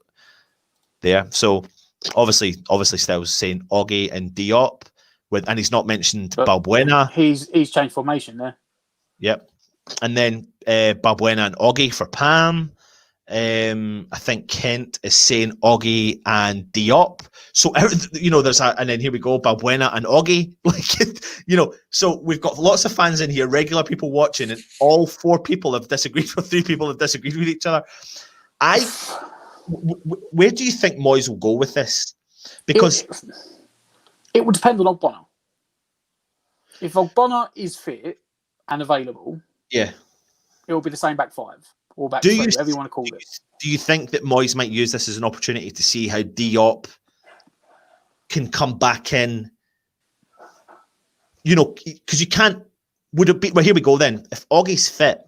there. So obviously Stell's saying Augie and Diop and he's not mentioned Balbuena. He's changed formation there. Yep. And then Balbuena and Augie for Pam. I think Kent is saying Augie and Diop. So, there's and then here we go, Balbuena and Augie. So we've got lots of fans in here, regular people watching, and all 4 people have disagreed, or 3 people have disagreed with each other. Where do you think Moyes will go with this? Because it would depend on Ogbonna. If Ogbonna is fit and available, yeah, it will be the same back 5. Or back 3, whatever you want to call it. Do you think that Moyes might use this as an opportunity to see how Diop can come back in? Because you can't. Would it be? Well, here we go then. If Augie's fit,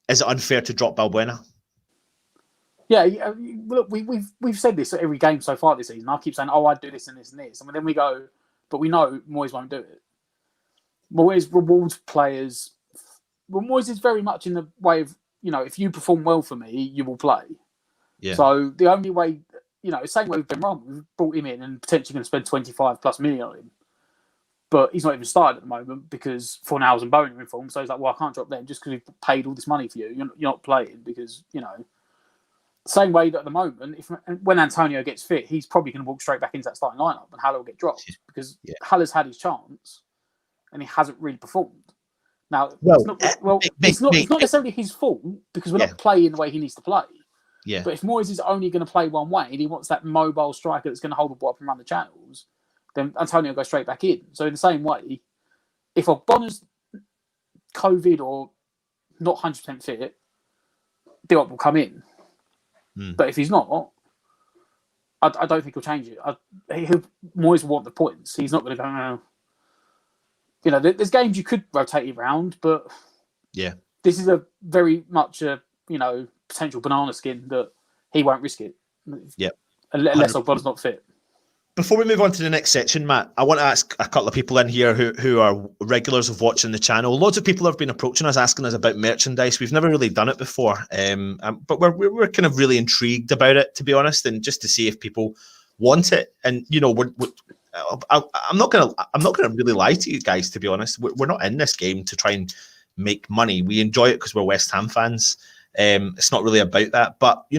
is it unfair to drop Balbuena? Yeah, look, we've said this at every game so far this season. I keep saying, "Oh, I'd do this and this and this," and then we go, but we know Moyes won't do it. Moyes rewards players. Well, Moyes is very much in the way of, if you perform well for me, you will play. Yeah. So the only way, same way we've been wrong. We've brought him in and potentially going to spend 25+ million on him. But he's not even started at the moment because Fornals and Bowen are in form. So he's like, well, I can't drop them just because we've paid all this money for you. You're not playing because, same way that at the moment, when Antonio gets fit, he's probably going to walk straight back into that starting lineup and Haller will get dropped because Haller's had his chance and he hasn't really performed. Now, it's not necessarily his fault because we're not playing the way he needs to play. Yeah. But if Moyes is only going to play one way and he wants that mobile striker that's going to hold the ball up and run the channels, then Antonio goes straight back in. So in the same way, if Ogbonna's COVID or not 100% fit, Diop will come in. But if he's not, I don't think he'll change it. Moyes will want the points. He's not going to go, no. There's games you could rotate it around, but this is a very much a potential banana skin that he won't risk it. Yeah, unless Ogbonna's not fit. Before we move on to the next section, Matt, I want to ask a couple of people in here who are regulars of watching the channel. Loads of people have been approaching us, asking us about merchandise. We've never really done it before, but we're kind of really intrigued about it, to be honest, and just to see if people want it. And I'm not gonna really lie to you guys, to be honest. We're not in this game to try and make money. We enjoy it because we're West Ham fans. It's not really about that, but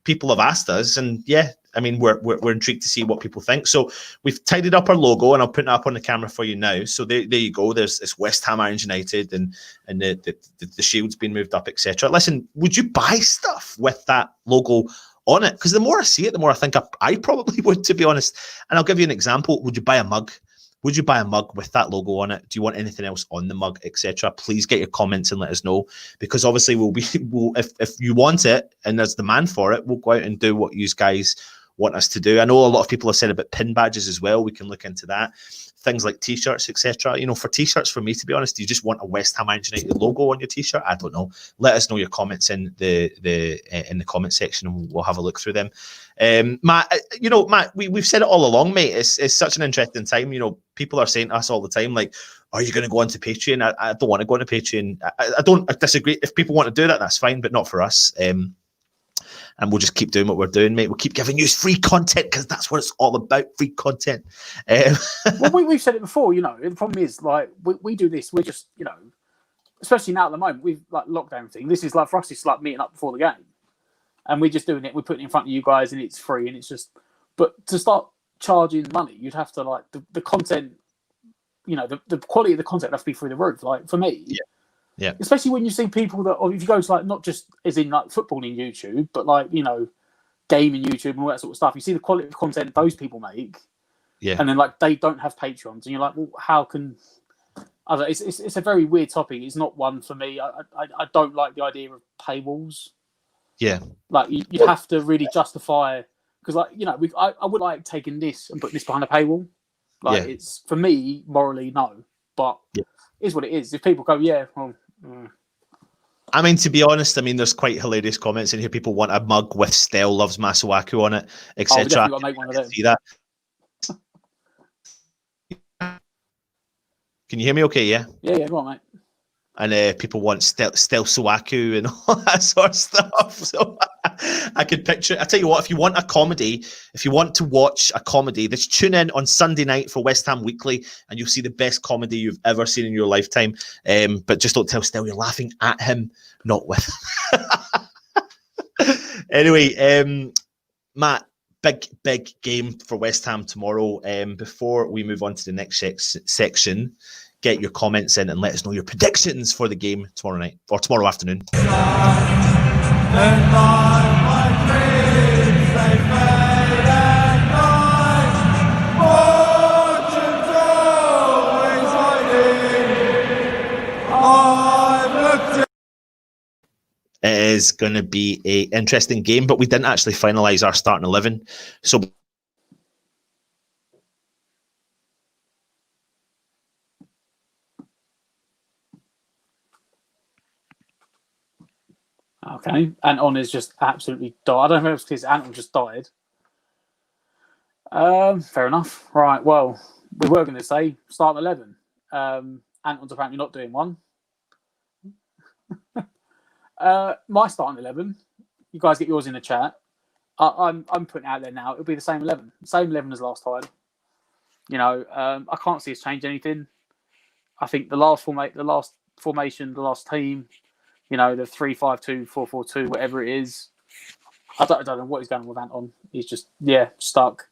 people have asked us, and we're intrigued to see what people think. So we've tidied up our logo, and I'll put it up on the camera for you now. So there you go. There's this West Ham Orange United, and the shield's been moved up, etc. Listen, would you buy stuff with that logo on it? Because the more I see it, the more I think I probably would, to be honest. And I'll give you an example. Would you buy a mug? Would you buy a mug with that logo on it? Do you want anything else on the mug, etc.? Please get your comments and let us know, because obviously if you want it and there's demand for it, we'll go out and do what you guys want us to do. I know a lot of people have said about pin badges as well. We can look into that. Things like t-shirts, etc. For t-shirts, for me, to be honest, do you just want a West Ham United logo on your t-shirt? I don't know. Let us know your comments in the comment section, and we'll have a look through them. Matt, we've said it all along, mate. It's such an interesting time. People are saying to us all the time, like, are you going to go onto Patreon? I don't want to go onto Patreon. I disagree. If people want to do that, that's fine, but not for us. And we'll just keep doing what we're doing, mate. We'll keep giving you free content because that's what it's all about, free content. Well, we've said it before, the problem is, like, we do this. We're just, especially now at the moment with like lockdown thing. This is like for us, it's like meeting up before the game, and we're just doing it. We're putting it in front of you guys, and it's free, and it's just. But to start charging money, you'd have to like the content. You know, the quality of the content has to be through the roof. Like for me, yeah. Especially when you see people that, or if you go to like not just as in like footballing YouTube, but like gaming YouTube and all that sort of stuff. You see the quality of content those people make, and then like they don't have Patreons, and you're like, well, how can? I don't know, it's a very weird topic. It's not one for me. I don't like the idea of paywalls. Yeah, like you'd have to really justify because I would like taking this and putting this behind a paywall. Like it's for me morally no, but it is what it is. If people go, I mean, to be honest, I mean, there's quite hilarious comments in here. People want a mug with Stell loves Masuaku on it, etc. Got to make one of them. See that? Can you hear me? Okay, yeah. Yeah, go on, mate. And people want Stel Suaku and all that sort of stuff. So I could picture. I tell you what, if you want a comedy, if you want to watch a comedy, just tune in on Sunday night for West Ham Weekly, and you'll see the best comedy you've ever seen in your lifetime. But just don't tell Stel you're laughing at him, not with him. Anyway, Matt, big game for West Ham tomorrow. Before we move on to the next section, get your comments in and let us know your predictions for the game tomorrow night or tomorrow afternoon. It is going to be an interesting game, but we didn't actually finalise our starting 11. So okay, Anton is just absolutely died. I don't know if it's because Anton just died. Fair enough. Right, well, we were going to say start 11. Anton's apparently not doing one. My starting 11, you guys get yours in the chat. I'm putting it out there now. It'll be the same 11 as last time. I can't see us change anything. I think the last formation, the last team, the 3-5-2, 4-4-2, whatever it is. I don't know what he's going on with Anton. He's just stuck.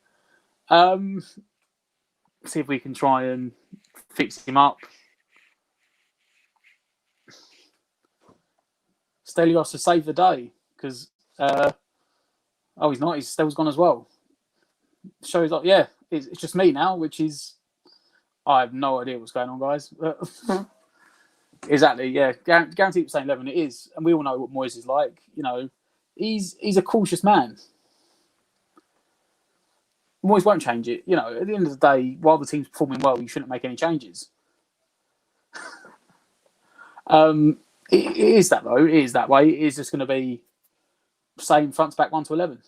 See if we can try and fix him up. Stelios to save the day because he's not. Stel's gone as well. Shows up. Yeah, it's just me now, which is I have no idea what's going on, guys. Exactly. Yeah, guaranteed the same 11. It is, and we all know what Moyes is like. He's a cautious man. Moyes won't change it. At the end of the day, while the team's performing well, you shouldn't make any changes. It is that though. It is that way. It is just going to be same front to back 1 to 11,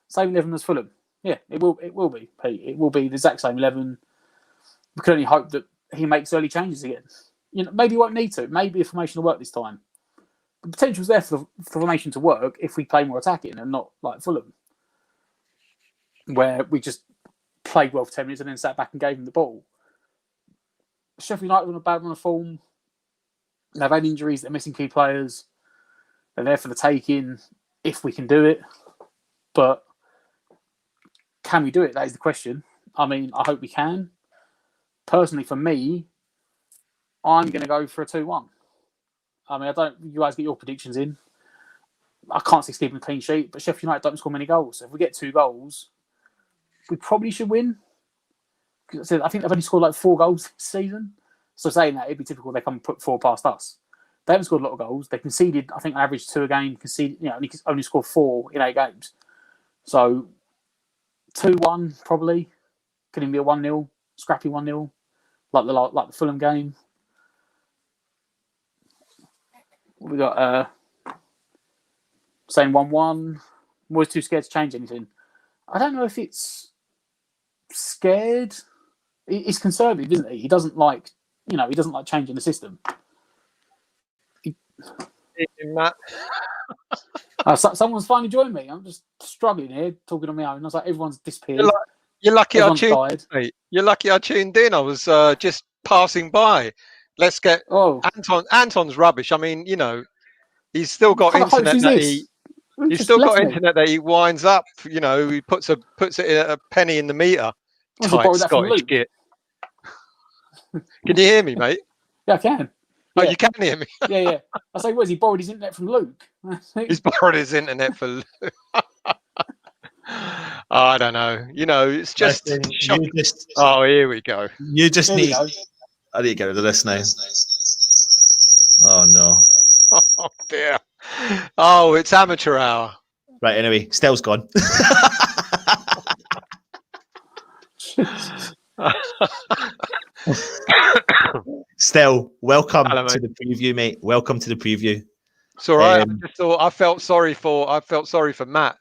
same 11 as Fulham. Yeah, it will. It will be. Pete. It will be the exact same 11. We can only hope that he makes early changes again. Maybe he won't need to. Maybe the formation will work this time. The potential's there for the formation to work if we play more attacking and not like Fulham, where we just played well for 10 minutes and then sat back and gave him the ball. Sheffield United on a bad run of form. They've had injuries. They're missing key players. They're there for the taking if we can do it. But can we do it? That is the question. I mean, I hope we can. Personally, for me, I'm going to go for a 2-1. I mean, you guys get your predictions in. I can't see us keeping a clean sheet, but Sheffield United don't score many goals. So if we get 2 goals, we probably should win. I think they've only scored like 4 goals this season. So saying that, it'd be typical they come and put 4 past us. They haven't scored a lot of goals. They conceded, I think, on average 2 a game. Only scored 4 in 8 games. So 2-1 probably. Could even be a 1-0, scrappy 1-0, like the Fulham game. We got saying 1-1. Was too scared to change anything. I don't know if it's scared. He's conservative, isn't he? He doesn't like. He doesn't like changing the system. Matt. Someone's finally joined me. I'm just struggling here, talking on my own. I was like, everyone's disappeared. You're lucky Everyone's died. You're lucky I tuned in. I was just passing by. Let's get Oh, Anton. Anton's rubbish. I mean, he's still got what kind of host internet is that this? Who he's just still got left me? internet that he winds up. He puts it at a penny in the meter. Was he Tight borrowed that from Scottish Luke? git. Can you hear me, mate? Yeah, I can. Oh, Yeah. you can hear me. Yeah. I say, what, has he borrowed his internet from Luke? He's borrowed his internet for. I don't know. It's just. Listen, shocking. Oh, here we go. You just There we need. go. I need to get rid of this now. Oh no. Oh dear. Oh, it's amateur hour. Right. Anyway, Stell's gone. Stell, welcome Hello, to mate. the preview, mate. Welcome to the preview. It's all right. I just thought I felt sorry for Matt.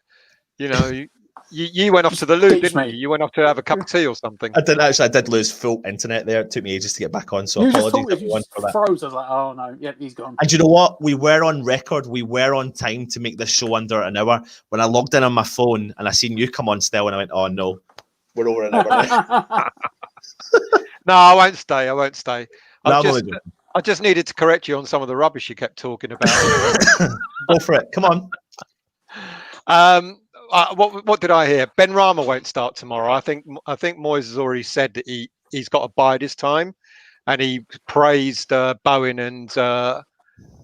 You went off to the loo, Teach didn't me. you? You went off to have a cup of tea or something. I did lose full internet there. It took me ages to get back on, so You just apologies thought you everyone just for that. froze. I was like, oh no, yeah, he's gone. And you know what? We were on record. We were on time to make this show under an hour. When I logged in on my phone and I seen you come on still, and I went, "Oh no, we're over an hour now." No, I won't stay. No, I just needed to correct you on some of the rubbish you kept talking about. Go for it. Come on. What did I hear? Ben Rama won't start tomorrow. I think Moyes has already said that he's got to bide his time, and he praised Bowen and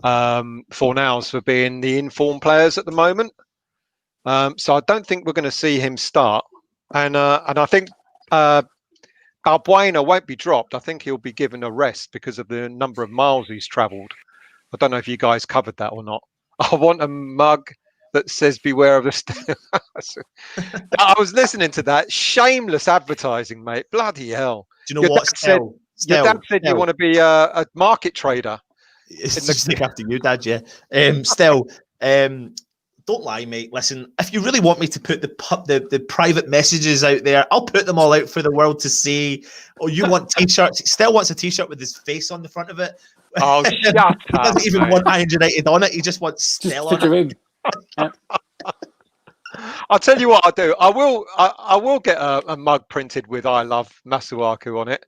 Fornals for being the informed players at the moment. So I don't think we're going to see him start, and I think Balbuena won't be dropped. I think he'll be given a rest because of the number of miles he's travelled. I don't know if you guys covered that or not. I want a mug that says "Beware of the." I was listening to that shameless advertising, mate. Bloody hell! Do you know what? Your dad said you want to be a market trader. It's just like after you, Dad. Yeah. Don't lie, mate. Listen, if you really want me to put the private messages out there, I'll put them all out for the world to see. Oh, you want t-shirts? Stell wants a t-shirt with his face on the front of it. Oh, shut up! He doesn't even want Iron United on it. He just wants Stell on it. I'll tell you what I'll do. I will get a mug printed with "I love Masuaku" on it.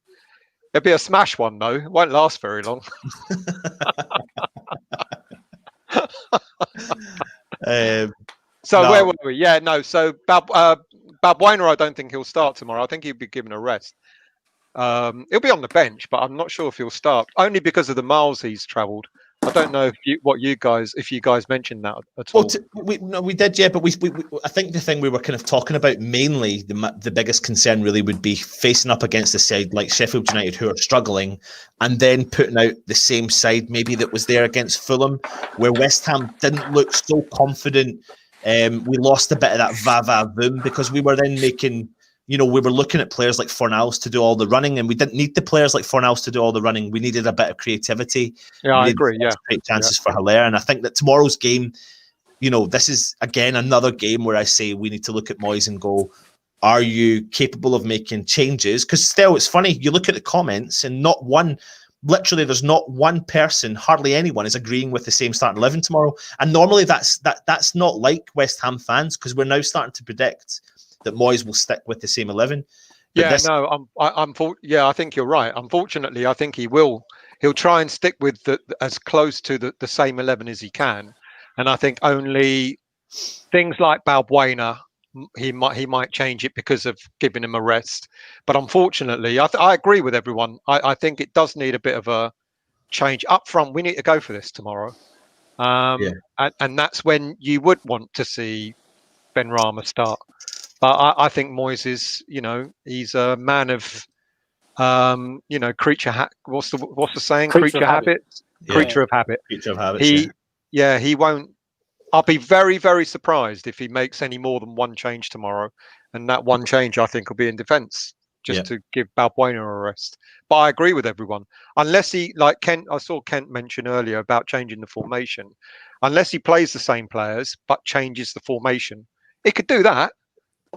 It'll be a smash one though. It won't last very long. Where were we? Yeah, no. So Balbuena, I don't think he'll start tomorrow. I think he'll be given a rest. He'll be on the bench, but I'm not sure if he'll start, only because of the miles he's travelled. I don't know if you guys mentioned that at all. We did, yeah, but we I think the thing we were kind of talking about mainly, the biggest concern really would be facing up against a side like Sheffield United who are struggling, and then putting out the same side maybe that was there against Fulham, where West Ham didn't look so confident. We lost a bit of that va-va-voom because we were then making. We were looking at players like Fornals to do all the running, and we didn't need the players like Fornals to do all the running. We needed a bit of creativity. Yeah, I agree. Yeah, great chances for Haller, and I think that tomorrow's game, this is again another game where I say we need to look at Moyes and go, are you capable of making changes? Because still, it's funny. You look at the comments, and there's not one person, hardly anyone, is agreeing with the same starting 11 tomorrow. And normally that's not like West Ham fans, because we're now starting to predict that Moyes will stick with the same 11. But I think you're right. Unfortunately, I think he will. He'll try and stick with as close to the same 11 as he can. And I think only things like Balbuena, he might change it because of giving him a rest. But unfortunately, I agree with everyone. I think it does need a bit of a change up front. We need to go for this tomorrow. And that's when you would want to see Ben Rama start. But I think Moyes is, he's a man of, creature. What's the saying? Creature habit. Creature of habit. Creature of habits. He won't. I'll be very, very surprised if he makes any more than one change tomorrow, and that one change I think will be in defence, just to give Balbuena a rest. But I agree with everyone, unless he, like Kent. I saw Kent mention earlier about changing the formation. Unless he plays the same players but changes the formation, he could do that.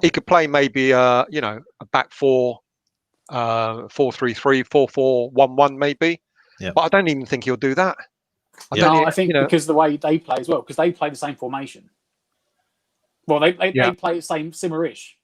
He could play maybe a back four, 4-3-3, 4-4-1-1 maybe. Yeah. But I don't even think he'll do that. I think because the way they play as well, because they play the same formation. Well, they play the same similar-ish.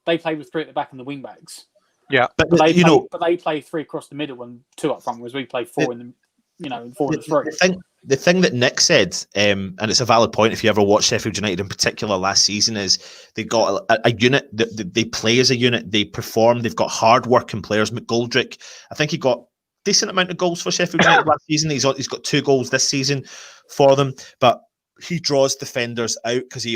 They play with three at the back and the wing backs. Yeah, But But they play 3 across the middle and 2 up front, whereas we play 4 in the, 4 in the 3. The thing that Nick said, and it's a valid point if you ever watched Sheffield United in particular last season, is they got a unit that they play as a unit, they perform, they've got hard-working players. McGoldrick, I think he got decent amount of goals for Sheffield United last season. He's got 2 goals this season for them, but he draws defenders out because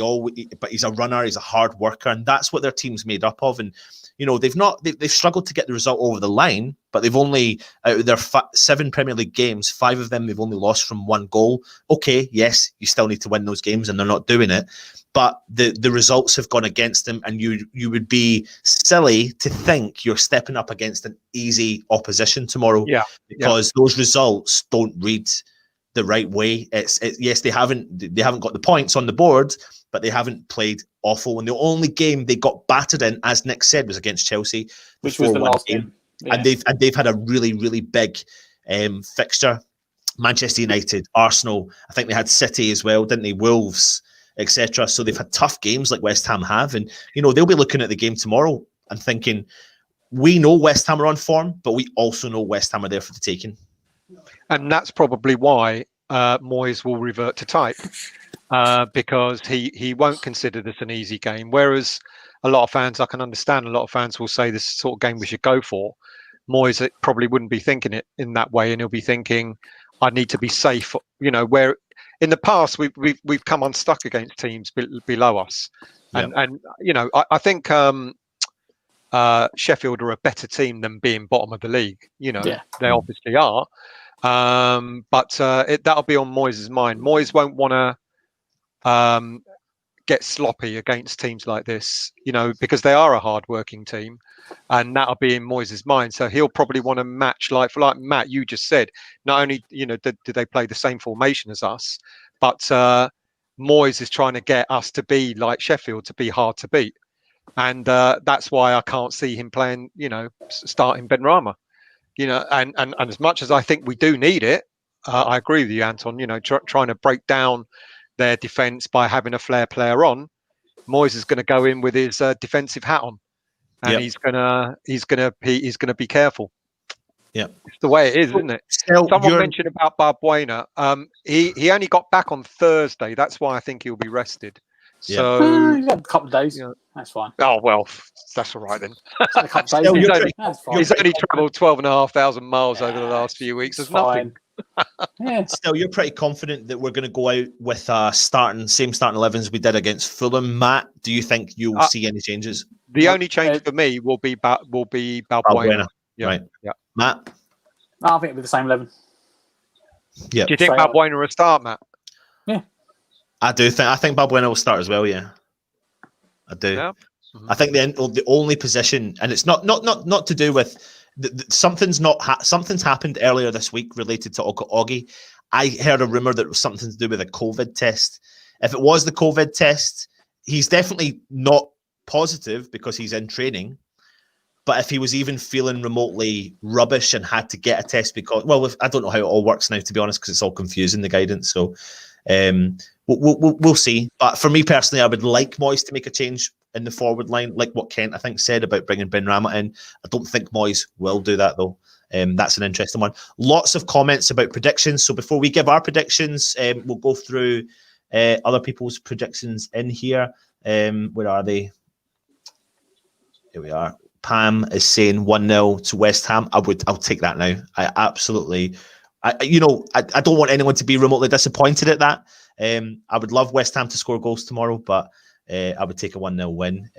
but he's a runner, he's a hard worker, and that's what their team's made up of. And they've struggled to get the result over the line, but they've only, out of their 7 Premier League games, 5 of them they've only lost from 1 goal. Okay, yes, you still need to win those games, and they're not doing it. But the results have gone against them, and you would be silly to think you're stepping up against an easy opposition tomorrow, because those results don't read the right way. Yes, they haven't got the points on the board, but they haven't played awful. And the only game they got battered in, as Nick said, was against Chelsea, which was the last game. Yeah. And they've had a really, really big fixture. Manchester United, Arsenal, I think they had City as well, didn't they? Wolves, etc. So they've had tough games like West Ham have, and they'll be looking at the game tomorrow and thinking, we know West Ham are on form, but we also know West Ham are there for the taking. And that's probably why Moyes will revert to type, because he won't consider this an easy game. Whereas a lot of fans, I can understand, a lot of fans will say this is the sort of game we should go for. Moyes probably wouldn't be thinking it in that way, and he'll be thinking, I need to be safe. Where in the past we've come unstuck against teams below us, and I think Sheffield are a better team than being bottom of the league. They obviously are. But that'll be on Moyes' mind. Moyes won't want to get sloppy against teams like this, because they are a hard-working team, and that'll be in Moyes' mind. So he'll probably want to match, like Matt, you just said. Not only did they play the same formation as us, but Moyes is trying to get us to be like Sheffield, to be hard to beat, and that's why I can't see him playing, starting Benrahma. And as much as I think we do need it, I agree with you, Anton. Trying to break down their defence by having a flair player on, Moyes is going to go in with his defensive hat on, and he's gonna be careful. Yeah, it's the way it is, isn't it? Someone mentioned about Balbuena. He only got back on Thursday. That's why I think he'll be rested. So he's had a couple of days. That's fine. Oh well, that's all right then. A couple of days. He's only travelled 12,500 miles over the last few weeks. There's nothing. Still, you're pretty confident that we're going to go out with same starting 11s we did against Fulham. Matt, do you think you'll see any changes? The only change for me will be Balbuena. Yeah. Right. Yeah. Matt? I think it'll be the same 11. Yeah. Do you think Balbuena will start, Matt? Yeah. I do think. I think Balbuena will start as well. Yeah, I do. Yeah. Mm-hmm. I think the only position, and it's not to do with something's happened earlier this week related to Oggy. I heard a rumor that it was something to do with a COVID test. If it was the COVID test, he's definitely not positive because he's in training. But if he was even feeling remotely rubbish and had to get a test because, I don't know how it all works now, to be honest, because it's all confusing, the guidance. So we'll see. But for me personally, I would like Moyes to make a change in the forward line, like what Kent, I think, said about bringing Benrahma in. I don't think Moyes will do that, though. That's an interesting one. Lots of comments about predictions. So before we give our predictions, we'll go through other people's predictions in here. Where are they? Here we are. Pam is saying 1-0 to West Ham. I'll take that now. I don't want anyone to be remotely disappointed at that. I would love West Ham to score goals tomorrow, but I would take a 1-0 win.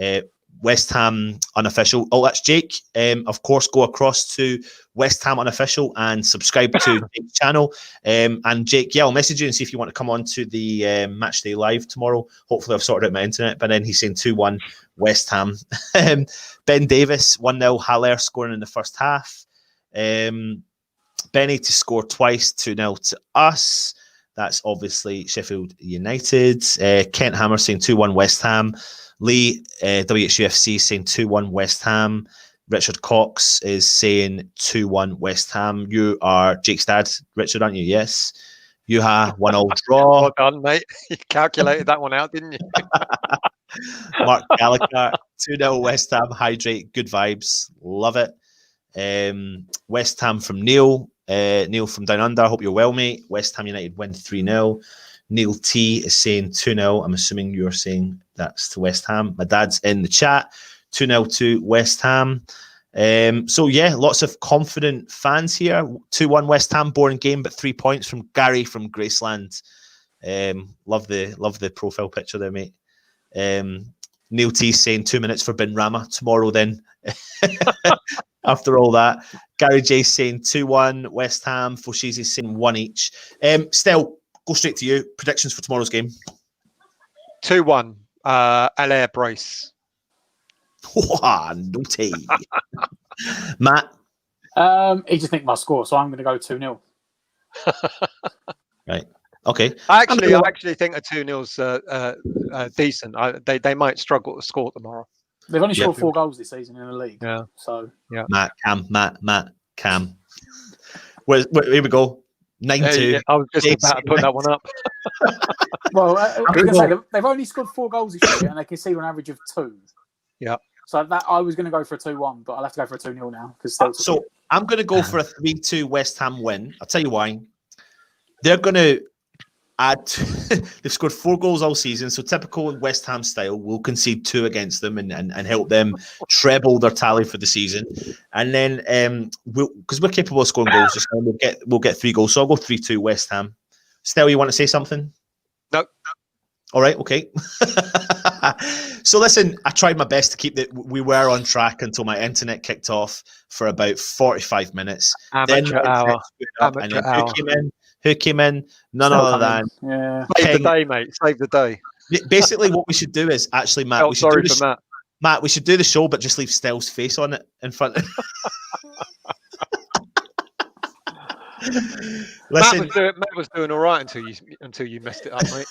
West Ham Unofficial. Oh, that's Jake. Of course, go across to West Ham Unofficial and subscribe to Jake's channel. And Jake, I'll message you and see if you want to come on to the Matchday Live tomorrow. Hopefully, I've sorted out my internet. But then he's saying 2-1 West Ham. Ben Davis, 1-0 Haller scoring in the first half. Benny to score twice, 2-0 to us. That's obviously Sheffield United. Kent Hammer saying 2-1 West Ham. Lee, WHUFC saying 2-1 West Ham. Richard Cox is saying 2-1 West Ham. You are Jake's dad, Richard, aren't you? Yes. You have 1-1 draw. Well done, mate. You calculated that one out, didn't you? Mark Gallagher, 2-0 West Ham. Hydrate, good vibes, love it. West Ham from Neil. Neil from Down Under. Hope you're well, mate. West Ham United win 3-0. Neil T is saying 2-0. I'm assuming you're saying that's to West Ham. My dad's in the chat. 2-0 to West Ham. So yeah, lots of confident fans here. 2-1 West Ham, boring game, but 3 points from Gary from Graceland. Love the profile picture there, mate. Neil T saying 2 minutes for Ben Rama tomorrow then. After all that. Gary J saying 2-1 West Ham. Foshizi saying 1 each. Stel, go straight to you. Predictions for tomorrow's game. 2-1. Allaire brace. Naughty. Matt? He just nicked my score, so I'm going to go 2-0. Right. Okay. I actually think a 2-0's decent. They might struggle to score tomorrow. They've only scored 4 goals this season in the league. Yeah. So yeah. Matt, Cam. Here we go. 9-2. Yeah, I was just about to put that one up. Well, I was going to say they've only scored 4 goals this year, and they concede on average of 2. Yeah. So that I was going to go for a 2-1, but I'll have to go for a 2-0 now so I'm going to go for a 3-2 West Ham win. I'll tell you why. They're going to add. They've scored 4 goals all season, so typical West Ham style. We'll concede 2 against them and help them treble their tally for the season. And then because we're capable of scoring goals, just now, we'll get 3 goals. So I'll go 3-2 West Ham. Stel, you want to say something? No. All right, okay. So listen, I tried my best to keep it. We were on track until my internet kicked off for about 45 minutes. Amateur hour. And then who came in? None other than Save the day, mate. Save the day. Basically, what we should do is actually, Matt. Matt, we should do the show, but just leave Stel's face on it in front. Listen, Matt was doing all right until you messed it up, mate.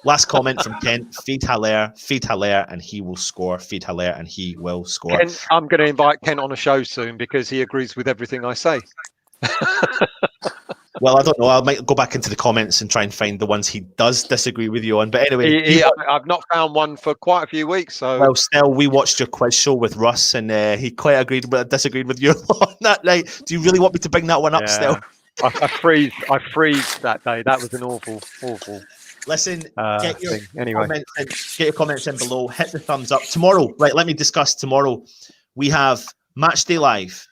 Last comment from Kent: feed Haller, and he will score. Feed Haller, and he will score. Kent, I'm going to invite Kent on a show soon because he agrees with everything I say. Well, I don't know. I might go back into the comments and try and find the ones he does disagree with you on. But anyway, I've not found one for quite a few weeks. So, well, still, we watched your quiz show with Russ, and he quite disagreed with you on that night. Do you really want me to bring that one up? Still, I freeze that day. That was an awful. Listen, get your comments in below. Hit the thumbs up. Tomorrow, right? Let me discuss tomorrow. We have Match Day Live.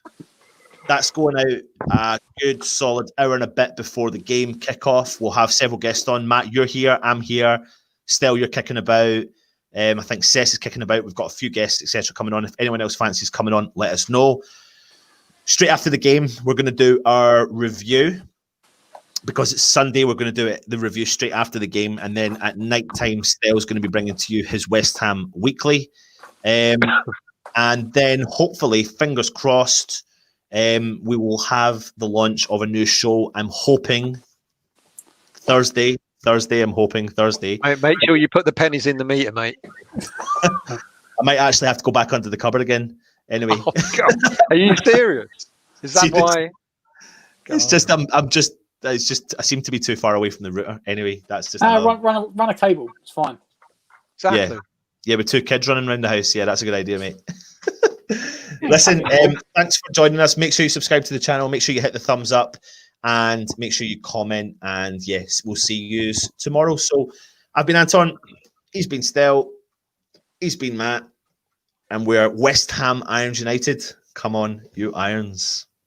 That's going out a good solid hour and a bit before the game kickoff. We'll have several guests on. Matt, you're here. I'm here. Stel, you're kicking about. I think Cess is kicking about. We've got a few guests, etc., coming on. If anyone else fancies coming on, let us know. Straight after the game, we're going to do our review. Because it's Sunday, we're going to do the review straight after the game. And then at night time, Stel's going to be bringing to you his West Ham Weekly. And then hopefully, fingers crossed, we will have the launch of a new show. I'm hoping Thursday. I'm hoping Thursday. Make sure you put the pennies in the meter, mate. I might actually have to go back under the cupboard again. Anyway, are you serious? Is that why? It's just I seem to be too far away from the router. Anyway, that's just run a cable. It's fine. Exactly. Yeah, with 2 kids running around the house. Yeah, that's a good idea, mate. Listen, thanks for joining us. Make sure you subscribe to the channel. Make sure you hit the thumbs up and make sure you comment. And yes, we'll see you tomorrow. So I've been Anton. He's been Stel. He's been Matt. And we're West Ham Irons United. Come on, you Irons.